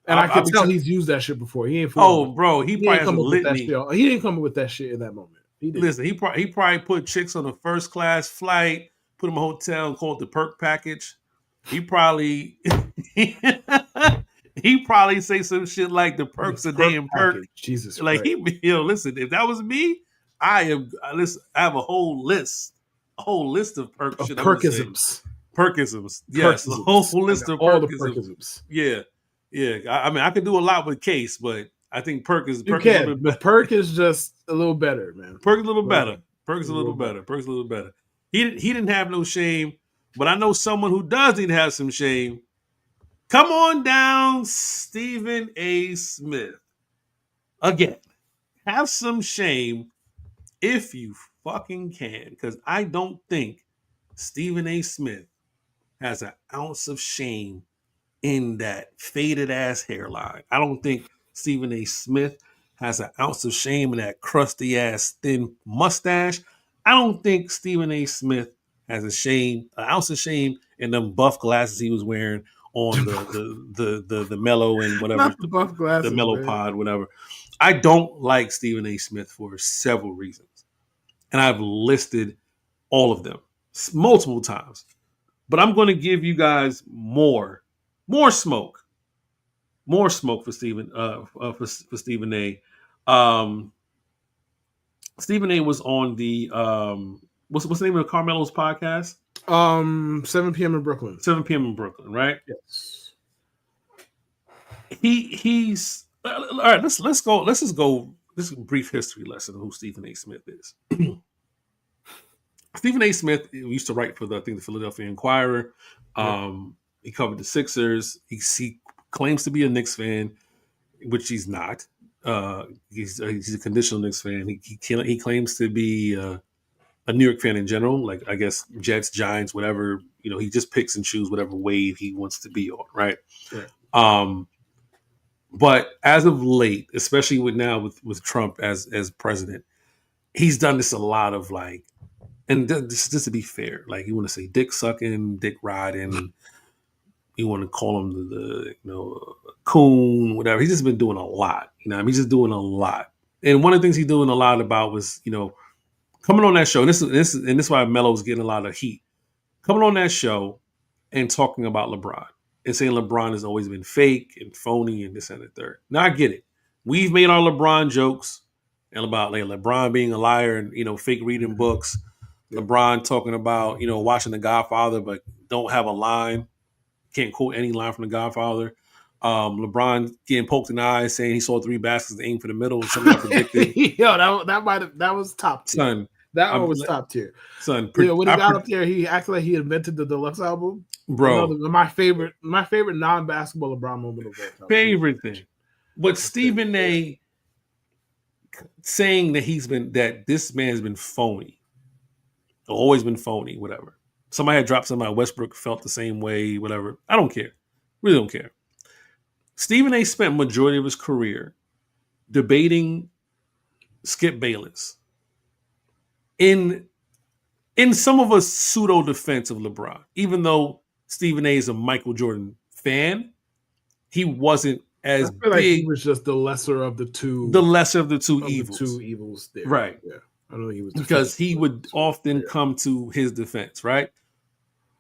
And I can tell he's used that shit before. He ain't. Bro, he probably has a litany. He didn't come up with that shit in that moment. Listen, he probably put chicks on a first class flight, put them in a hotel, and called it the Perk package. He probably say some shit like the perks a day in Perk. Jesus, like listen, if that was me, I have a whole list of perk shit. Perkisms. Yes, a whole list of all the perkisms. Yeah. I mean, I could do a lot with Case, but I think Perk is. But Perk is just a little better, man. Perk is a little better. Perk's a little better. He didn't have no shame, but I know someone who does need to have some shame. Come on down, Stephen A. Smith. Again, have some shame if you fucking can, because I don't think Stephen A. Smith has an ounce of shame in that faded ass hairline. I don't think Stephen A. Smith has an ounce of shame in that crusty ass thin mustache. I don't think Stephen A. Smith has an ounce of shame in them buff glasses he was wearing on the mellow and whatever. Not the buff glasses, the mellow pod, whatever. I don't like Stephen A. Smith for several reasons. And I've listed all of them multiple times. But I'm going to give you guys more smoke for Stephen for Stephen A. Stephen A. was on the what's the name of Carmelo's podcast? 7 p.m. in Brooklyn. 7 p.m. in Brooklyn, right? Yes. He's all right. Let's just go. This is a brief history lesson of who Stephen A. Smith is. Stephen A. Smith used to write for the Philadelphia Inquirer. He covered the Sixers. He claims to be a Knicks fan, which he's not. He's a conditional Knicks fan. He claims to be a New York fan in general, like I guess Jets, Giants, whatever. He just picks and chooses whatever wave he wants to be on, right? But as of late, especially with Trump as president, he's done this a lot of like, and just to be fair, like you want to say dick sucking, dick riding, you want to call him the coon, whatever. He's just been doing a lot. He's just doing a lot. And one of the things he's doing a lot about was, coming on that show. And this is why Melo's getting a lot of heat. Coming on that show and talking about LeBron. and saying LeBron has always been fake and phony and this and the third. Now I get it. We've made our LeBron jokes and about like LeBron being a liar and fake reading books. LeBron talking about watching The Godfather but don't have a line, can't quote any line from The Godfather. LeBron getting poked in the eye saying he saw 3 baskets and aimed for the middle. Something predicted. Yo, that was top tier. Son, that one was top tier. Son, when he got up there, he acted like he invented the deluxe album. Bro, my favorite non-basketball LeBron moment of all time. Favorite thing. But Stephen A. saying that this man's been phony, always been phony, whatever. Somebody had dropped somebody. Westbrook felt the same way, whatever. I don't care. Really don't care. Stephen A. spent majority of his career debating Skip Bayless in some of a pseudo defense of LeBron. Even though Stephen A. is a Michael Jordan fan, he wasn't as big. Like he was just the lesser of the two. The lesser of the two evils. The two evils there. Right. Yeah. I don't think he was because he would often come to his defense, right?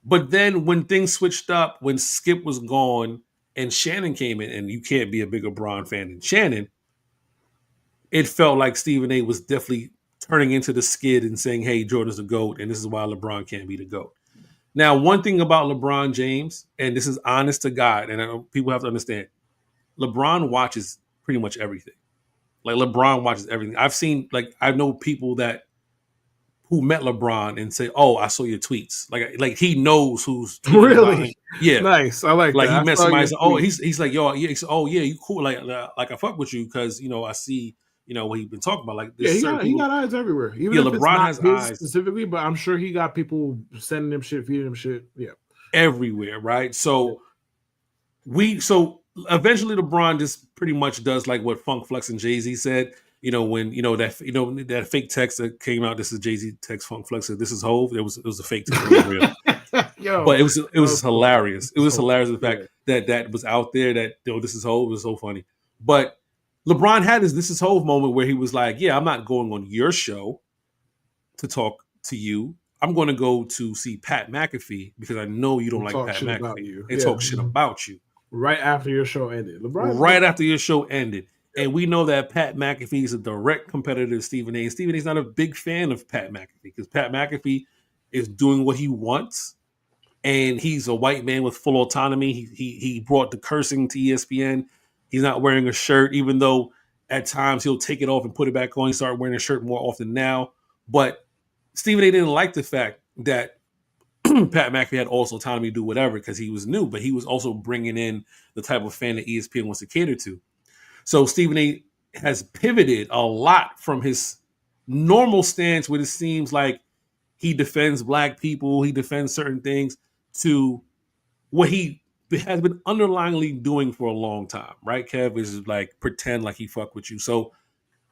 But then when things switched up, when Skip was gone and Shannon came in, and you can't be a bigger LeBron fan than Shannon, it felt like Stephen A. was definitely turning into the skid and saying, hey, Jordan's the GOAT, and this is why LeBron can't be the GOAT. Now, one thing about LeBron James, and this is honest to God, and people have to understand, LeBron watches pretty much everything. Like LeBron watches everything. I know people who met LeBron and say, "Oh, I saw your tweets." Like he knows who's really. Yeah, nice. I like that. He met somebody. Said, "Oh, he's like, yo, yeah, oh yeah, you cool." Like I fuck with you because I see what he's been talking about. Like this he got eyes everywhere. Even if LeBron has eyes specifically, but I'm sure he got people sending him shit, feeding him shit. Yeah, everywhere, right? So eventually LeBron just pretty much does like what Funk Flex and Jay-Z said. When that fake text that came out, this is Jay-Z text Funk Flex said, "This is Hove." It was a fake text, real. But it was hilarious. It was hilarious the fact that was out there. That this is Hove. It was so funny. But LeBron had his "this is Hove" moment where he was like, "Yeah, I'm not going on your show to talk to you. I'm going to go to see Pat McAfee because I know you don't like Pat McAfee and talk shit about you." Right after your show ended. After your show ended. And we know that Pat McAfee is a direct competitor to Stephen A. And Stephen A. is not a big fan of Pat McAfee because Pat McAfee is doing what he wants. And he's a white man with full autonomy. He brought the cursing to ESPN. He's not wearing a shirt, even though at times he'll take it off and put it back on. He started wearing a shirt more often now. But Stephen A. didn't like the fact that Pat McAfee had also autonomy to do whatever because he was new, but he was also bringing in the type of fan that ESPN wants to cater to. So Stephen A. has pivoted a lot from his normal stance where it seems like he defends black people, he defends certain things, to what he has been underlyingly doing for a long time, right, Kev? Is like pretend like he fuck with you. So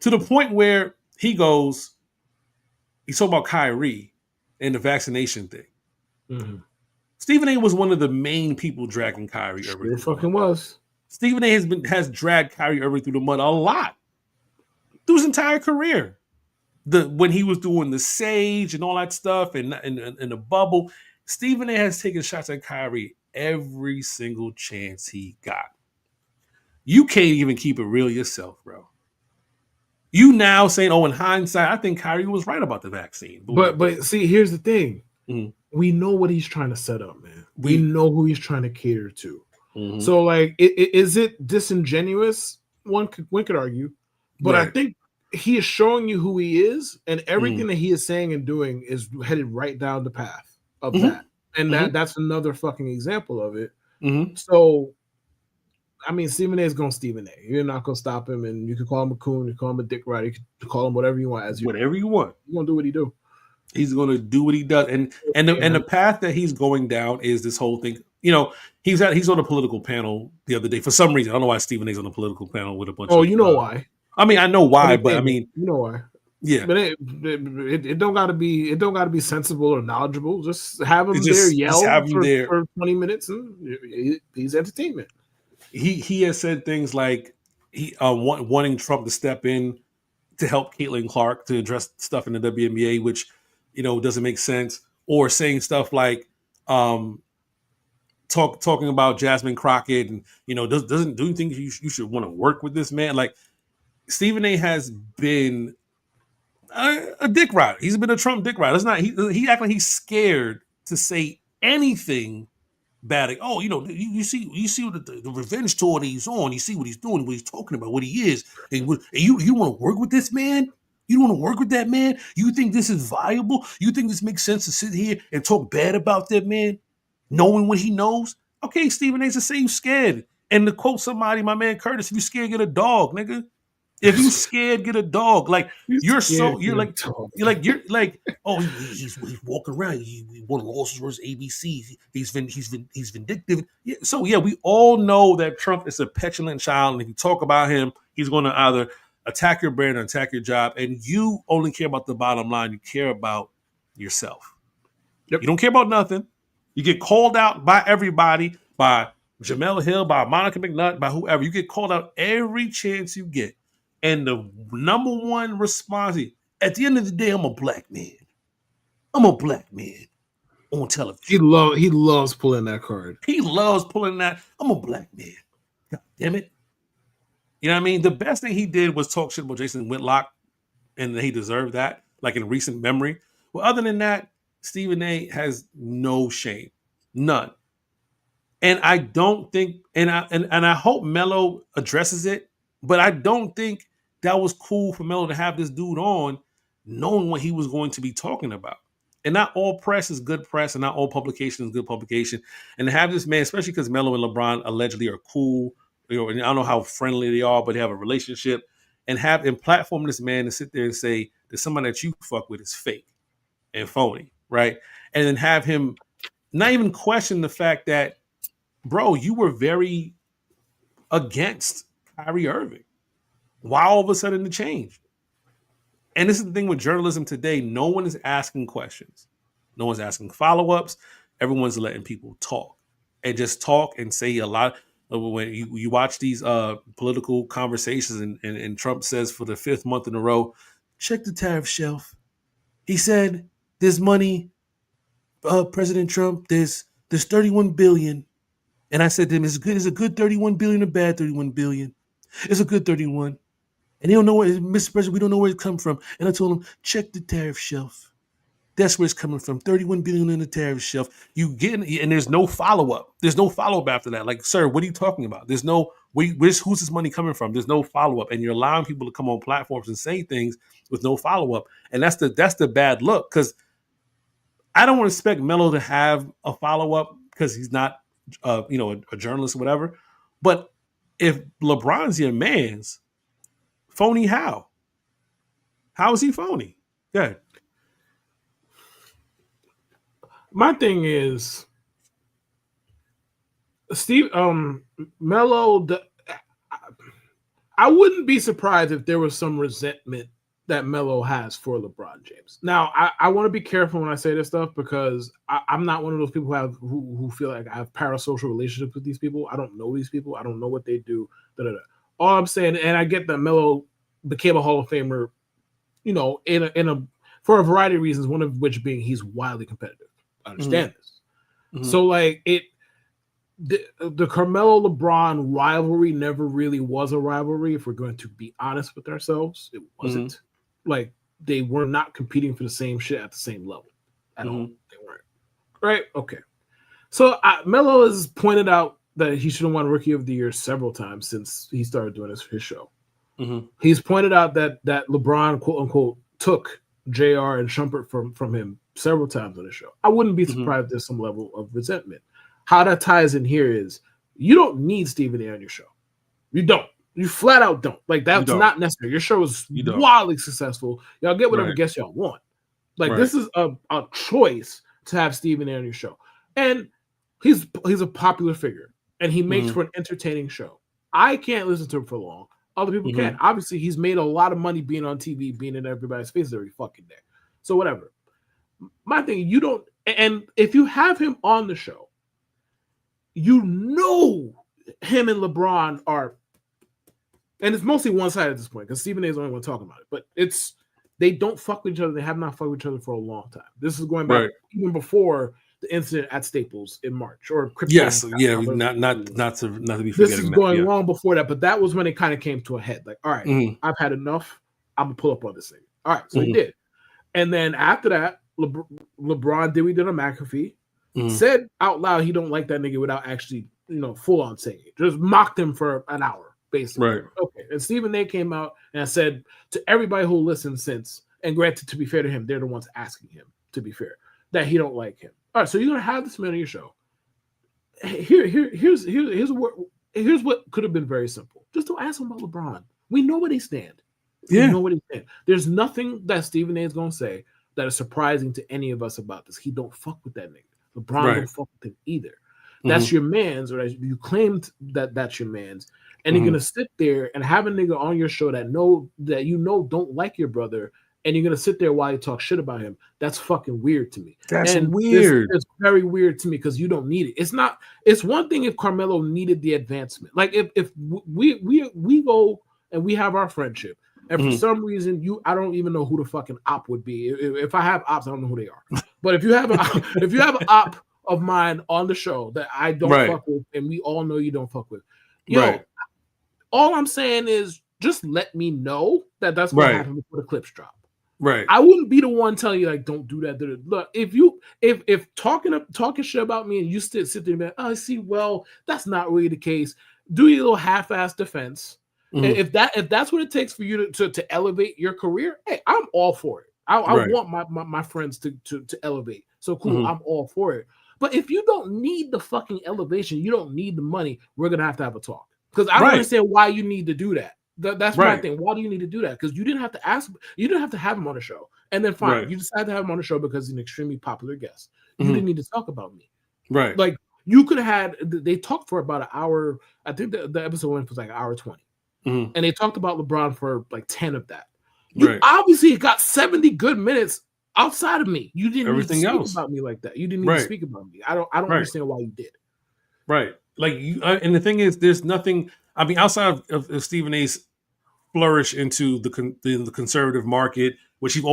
to the point where he's talking about Kyrie and the vaccination thing. Mm-hmm. Stephen A. was one of the main people dragging Kyrie Irving. It fucking was. Stephen A. has dragged Kyrie Irving through the mud a lot through his entire career. When he was doing the Sage and all that stuff and the bubble, Stephen A. has taken shots at Kyrie every single chance he got. You can't even keep it real yourself, bro. You now saying, "Oh, in hindsight, I think Kyrie was right about the vaccine." But see, here's the thing. Mm-hmm. We know what he's trying to set up, man. We know who he's trying to cater to. Mm-hmm. So, like, is it disingenuous? One could argue, but right. I think he is showing you who he is, and everything that he is saying and doing is headed right down the path of that. And that's another fucking example of it. Mm-hmm. So, I mean, Stephen A. is going Stephen A. You're not going to stop him, and you can call him a coon, you can call him a dick rider, you can call him whatever you want. Whatever you want. You're going to do what he do. He's going to do what he does, and the path that he's going down is this whole thing. He's on a political panel the other day for some reason. I don't know why Stephen A.'s on a political panel with a bunch. Oh, you know why? I mean, I know why, but I mean, you know why? Yeah, but it don't got to be. It don't got to be sensible or knowledgeable. Just have him there, yell for 20 minutes, and he's entertainment. He has said things like he wanting Trump to step in to help Caitlin Clark to address stuff in the WNBA, which doesn't make sense, or saying stuff like talking about Jasmine Crockett, and do you think you should want to work with this man? Like Stephen A. has been a dick rider. He's been a Trump dick rider. It's not he act like he's scared to say anything bad. Like, oh, you see what the revenge tour that he's on. You see what he's doing, what he's talking about, what he is. And you want to work with this man? You don't want to work with that man? You think this is viable? You think this makes sense to sit here and talk bad about that man, knowing what he knows? Okay, Stephen A. to say you scared. And to quote somebody, my man Curtis, if you scared, get a dog, nigga. If you scared, get a dog. Like you're like, oh, he's walking around. He won losses versus ABC. He's vindictive. Yeah, so yeah, we all know that Trump is a petulant child, and if you talk about him, he's going to either attack your brand or attack your job. And you only care about the bottom line. You care about yourself. Yep. You don't care about nothing. You get called out by everybody, by Jamel Hill, by Monica McNutt, by whoever. You get called out every chance you get. And the number one response is, at the end of the day, I'm a black man. I'm a black man on television. He loves pulling that card. He loves pulling that. I'm a black man. God damn it. You know what I mean? The best thing he did was talk shit about Jason Whitlock, and he deserved that, like in recent memory. Well, other than that, Stephen A. has no shame. None. And I don't think, and I hope Mello addresses it, but I don't think that was cool for Mello to have this dude on, knowing what he was going to be talking about. And not all press is good press, and not all publication is good publication. And to have this man, especially because Mello and LeBron allegedly are cool, and I don't know how friendly they are, but they have a relationship, and platform this man to sit there and say that somebody that you fuck with is fake and phony, right? And then have him not even question the fact that, bro, you were very against Kyrie Irving. Why all of a sudden it changed? And this is the thing with journalism today. No one is asking questions. No one's asking follow-ups. Everyone's letting people talk and just talk and say a lot. When you watch these political conversations and Trump says for the 5th month in a row, check the tariff shelf. He said, there's money, President Trump, there's 31 billion. And I said to him, is a good 31 billion or bad 31 billion? It's a good 31. And they don't know where, Mr. President, we don't know where it come from. And I told him, check the tariff shelf. That's where it's coming from. 31 billion in the tariff shelf. And there's no follow-up. There's no follow-up after that. Like, sir, what are you talking about? There's no, who's this money coming from? There's no follow-up. And you're allowing people to come on platforms and say things with no follow-up. And that's the bad look. Because I don't expect Mello to have a follow-up because he's not a journalist or whatever. But if LeBron's your man's, phony how? How is he phony? Go ahead. My thing is, Mello, I wouldn't be surprised if there was some resentment that Mello has for LeBron James. Now, I want to be careful when I say this stuff because I'm not one of those people who feel like I have parasocial relationships with these people. I don't know these people. I don't know what they do. All I'm saying, and I get that Mello became a Hall of Famer, for a variety of reasons, one of which being he's wildly competitive. I understand this. Mm-hmm. So like the Carmelo LeBron rivalry never really was a rivalry. If we're going to be honest with ourselves, it wasn't. Like they were not competing for the same shit at the same level at all. They weren't. Right? Okay. So Melo has pointed out that he should have won Rookie of the Year several times since he started doing his show. Mm-hmm. He's pointed out that LeBron, quote unquote, took JR and Shumpert from him several times on the show. I wouldn't be surprised if there's some level of resentment. How that ties in here is you don't need Stephen A on your show. You don't. You flat out don't. Like that's not necessary. Your show is wildly successful. Y'all get whatever guests y'all want. Like this is a choice to have Stephen A on your show. And he's a popular figure and he makes for an entertaining show. I can't listen to him for long. Other people can. Obviously, he's made a lot of money being on TV, being in everybody's faces every fucking day. So whatever. My thing, you don't, and if you have him on the show, him and LeBron are, and it's mostly one side at this point because Stephen A is the only one talking about it. But they don't fuck with each other. They have not fucked with each other for a long time. This is going back even before the incident at Staples in March or Crypto. Yes, yeah, not to be forgetting. This is going that, long before that, but that was when it kind of came to a head. Like, all right, Mhm. I've had enough. I'm gonna pull up on this thing. All right, so he Mhm. did, and then after that, LeBron did what he did on McAfee. Mhm. Said out loud he don't like that nigga without actually, full on saying it. Just mocked him for an hour, basically. Right. Okay. And Stephen A came out and said to everybody who listened since, and granted, to be fair to him, they're the ones asking him, to be fair, that he don't like him. All right, so you're gonna have this man on your show. Here's what could have been very simple. Just don't ask him about LeBron. We know where they stand. Yeah. We know where they stand. There's nothing that Stephen A is gonna say that is surprising to any of us about this. He don't fuck with that nigga. LeBron don't fuck with him either. That's your man's, or you claimed that that's your man's, and you're gonna sit there and have a nigga on your show that don't like your brother, and you're gonna sit there while you talk shit about him. That's fucking weird to me. That's weird. It's very weird to me because you don't need it. It's not. It's one thing if Carmelo needed the advancement. Like if we go and we have our friendship. And for some reason, I don't even know who the fucking op would be. If I have ops, I don't know who they are. But if you have an op of mine on the show that I don't fuck with, and we all know you don't fuck with, all I'm saying is just let me know that that's what happened before the clips drop. Right. I wouldn't be the one telling you like don't do that. Look, if talking shit about me and you sit there and be like, oh, see, well, that's not really the case. Do your little half-ass defense. If that's what it takes for you to elevate your career, hey, I'm all for it. I want my friends to elevate. So cool, I'm all for it. But if you don't need the fucking elevation, you don't need the money, we're gonna have to have a talk. Because I don't understand why you need to do that. That's my thing. Why do you need to do that? Because you didn't have to ask, you didn't have to have him on the show. And then fine, you decided to have him on the show because he's an extremely popular guest. You didn't need to talk about me. Right. Like you could have had, they talked for about an hour. I think the episode went for like an hour 20. And they talked about LeBron for like 10 of that. You obviously got 70 good minutes outside of me. You didn't Everything need to speak else about me like that. You didn't need to speak about me. I don't understand why you did. Right. Like you, and the thing is, there's nothing. I mean, outside of Stephen A's flourish into the conservative market, which he's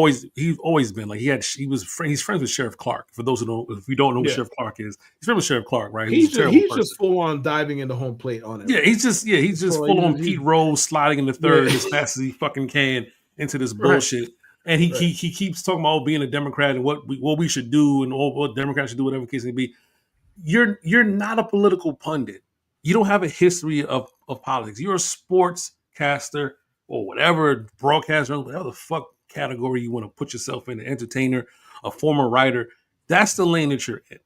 always been. Like he's friends with Sheriff Clark. For those if you don't know who Sheriff Clark is, he's friends with Sheriff Clark, right? He's just full on diving into home plate on it. Yeah, he's just full on Pete Rose sliding in the third as fast as he fucking can into this bullshit. And he keeps talking about being a Democrat and what we should do and what Democrats should do, whatever the case may be. You're not a political pundit. You don't have a history of politics. You're a sportscaster or whatever, broadcaster, whatever the fuck category you want to put yourself in, an entertainer, a former writer. That's the lane that you're in.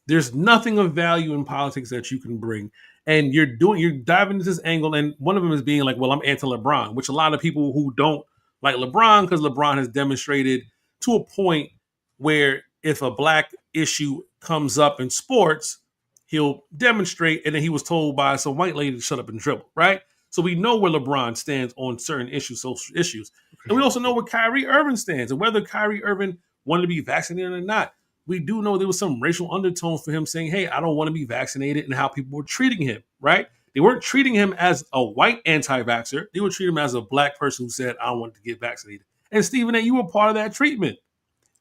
There's nothing of value in politics that you can bring. And you're diving into this angle, and one of them is being like, well, I'm anti-LeBron, which a lot of people who don't like LeBron, because LeBron has demonstrated to a point where if a black issue comes up in sports, he'll demonstrate, and then he was told by some white lady to shut up and dribble, right? So we know where LeBron stands on certain issues, social issues. And we also know where Kyrie Irving stands, and whether Kyrie Irving wanted to be vaccinated or not. We do know there was some racial undertones for him saying, hey, I don't want to be vaccinated, and how people were treating him, right? They weren't treating him as a white anti-vaxxer. They were treating him as a black person who said, I want to get vaccinated. And Stephen A., you were part of that treatment.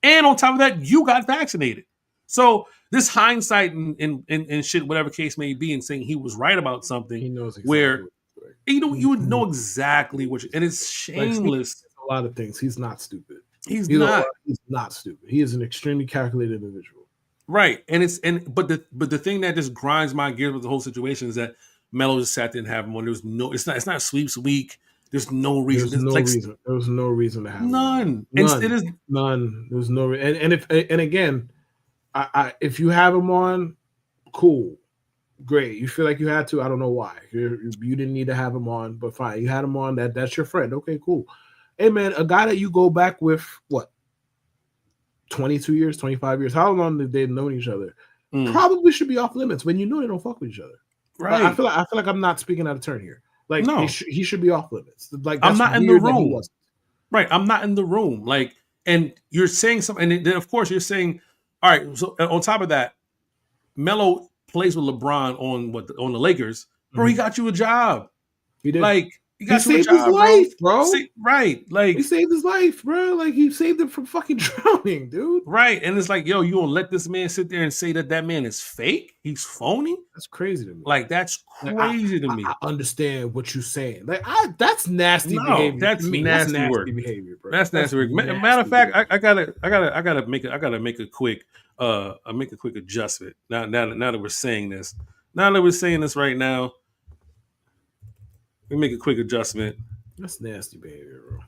And on top of that, you got vaccinated. So this hindsight and shit, whatever case may be, and saying he was right about something, he knows exactly where you would know exactly what and it's shameless. Like, a lot of things. He's not stupid. He's not stupid. He is an extremely calculated individual. Right. But the thing that just grinds my gears with the whole situation is that Melo just sat there and have him on. It's not sweeps week. There's no reason. There was no reason to have none. None. There's no and again, if you have him on, cool, great. You feel like you had to. I don't know why. You didn't need to have him on, but fine. You had him on. That's your friend. Okay, cool. Hey man, a guy that you go back with what? 22 years, 25 years. How long did they know each other? Probably should be off limits when you know they don't fuck with each other. Right. I feel like I'm not speaking out of turn here. Like no. he should be off limits. Like I'm not in the room. Right. I'm not in the room. Like, and you're saying something, and then of course you're saying, all right. So on top of that, Melo plays with LeBron on the Lakers, bro. He got you a job. He did. Like He got saved a job, his life, bro. Right. Like, he saved his life, bro. Like, he saved him from fucking drowning, dude. Right. And it's like, yo, you gonna let this man sit there and say that man is fake? He's phony? That's crazy to me. Like, that's crazy to me. I understand what you're saying. Like, that's nasty behavior. That's to me. nasty, That's nasty work. behavior, bro. That's nasty work. Matter of fact, I gotta make a quick adjustment. Now that we're saying this. Now that we're saying this right now, we make a quick adjustment. That's nasty behavior, bro.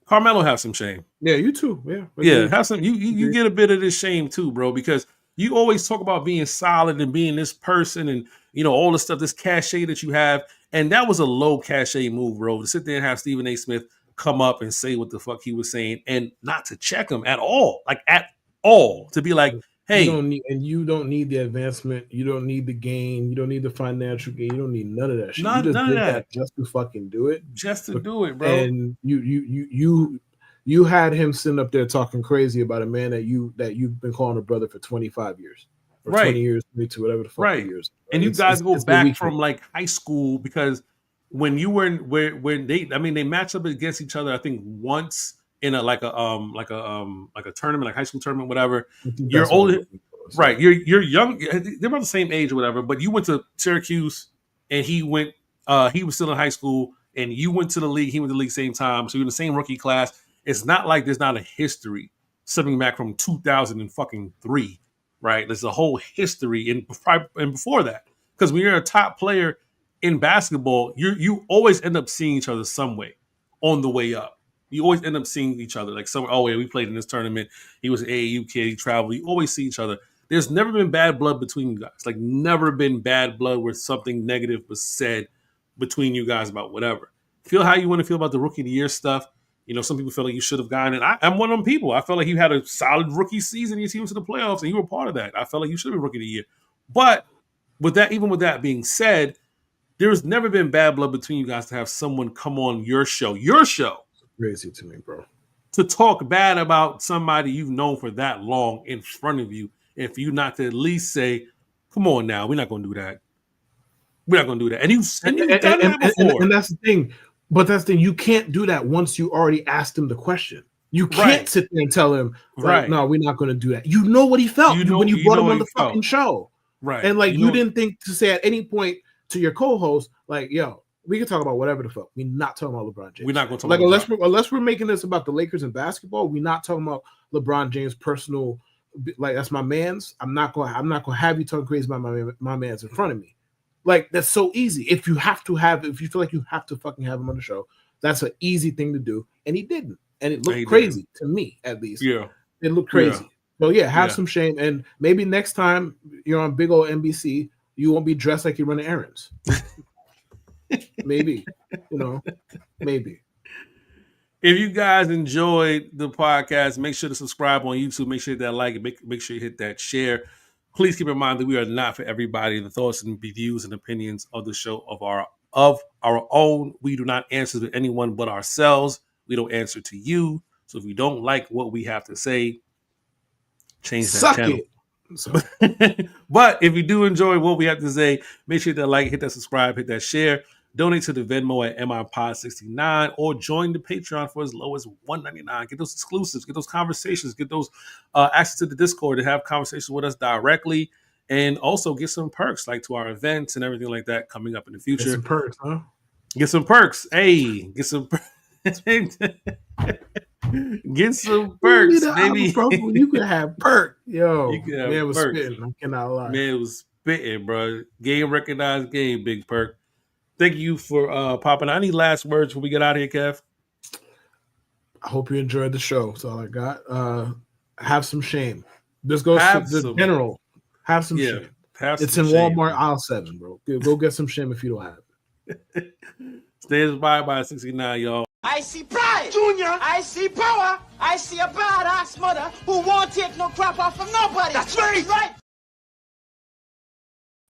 Carmelo have some shame. Yeah, you too. Yeah. Yeah, have some. You get a bit of this shame too, bro, because you always talk about being solid and being this person and, you know, all the stuff, this cachet that you have. And that was a low cachet move, bro, to sit there and have Stephen A. Smith come up and say what the fuck he was saying and not to check him at all. Like, at all. To be like, hey. You don't need the advancement. You don't need the gain. You don't need the financial gain. You don't need none of that shit. You just did that just to fucking do it. Just to do it, bro. And you had him sitting up there talking crazy about a man that you've been calling a brother for 25 years. Or 20 years, 22, whatever the fuck years. Right? And you guys go back from like high school, because when you were they matched up against each other, I think once in a tournament, like high school tournament, whatever. You're older, right? You're young. They're about the same age or whatever. But you went to Syracuse, and he went. He was still in high school, and you went to the league. He went to the league same time, so you're in the same rookie class. It's not like there's not a history stemming back from 2003, right? There's a whole history and before that, because when you're a top player in basketball, you always end up seeing each other some way on the way up. You always end up seeing each other. Like, we played in this tournament. He was an AAU kid. He traveled. You always see each other. There's never been bad blood between you guys. Like, never been bad blood where something negative was said between you guys about whatever. Feel how you want to feel about the Rookie of the Year stuff. You know, some people feel like you should have gotten it. I'm one of them people. I felt like you had a solid rookie season. You team to the playoffs, and you were part of that. I felt like you should have been Rookie of the Year. But even with that being said, there's never been bad blood between you guys to have someone come on your show. Crazy to me, bro. To talk bad about somebody you've known for that long in front of you, and for you not to at least say, "Come on, now, we're not going to do that. We're not going to do that." And you've done that before. And that's the thing. But that's the thing. You can't do that once you already asked him the question. You can't sit there and tell him, like, "No, we're not going to do that." You know what he felt when you brought him on the fucking show, right? And like, you didn't think to say at any point to your co-host, like, "Yo, we can talk about whatever the fuck. We're not talking about LeBron James. We're not going to talk about unless we're making this about the Lakers and basketball. We're not talking about LeBron James' personal. Like, that's my man's. I'm not going to have you talking crazy about my man's in front of me. Like, that's so easy. If you feel like you have to fucking have him on the show, that's an easy thing to do. And he didn't. And it looked crazy to me, at least. Yeah, it looked crazy. So have some shame. And maybe next time you're on big old NBC, you won't be dressed like you're running errands. Maybe, maybe. If you guys enjoyed the podcast, make sure to subscribe on YouTube. Make sure you hit that like, and make sure you hit that share. Please keep in mind that we are not for everybody. The thoughts and views and opinions of the show of our own. We do not answer to anyone but ourselves. We don't answer to you. So if you don't like what we have to say, change that channel. But if you do enjoy what we have to say, make sure to like, hit that subscribe, hit that share. Donate to the Venmo at MIPod69 or join the Patreon for as low as $1.99. Get those exclusives, get those conversations, get those access to the Discord to have conversations with us directly, and also get some perks like to our events and everything like that coming up in the future. Get some perks, huh? Get some perks. Hey, get some get some perks, baby. You could have perk. Yo, man was spitting. I cannot lie. Man was spitting, bro. Game recognized game, Big Perk. Thank you for popping. Any last words before we get out of here, Kev? I hope you enjoyed the show. That's all I got. Have some shame. This goes to the general. Have some shame. It's in Walmart aisle 7, bro. Go get some shame if you don't have it. Stay inspired by 69, y'all. I see pride, Junior. I see power. I see a badass mother who won't take no crap off from nobody. That's right.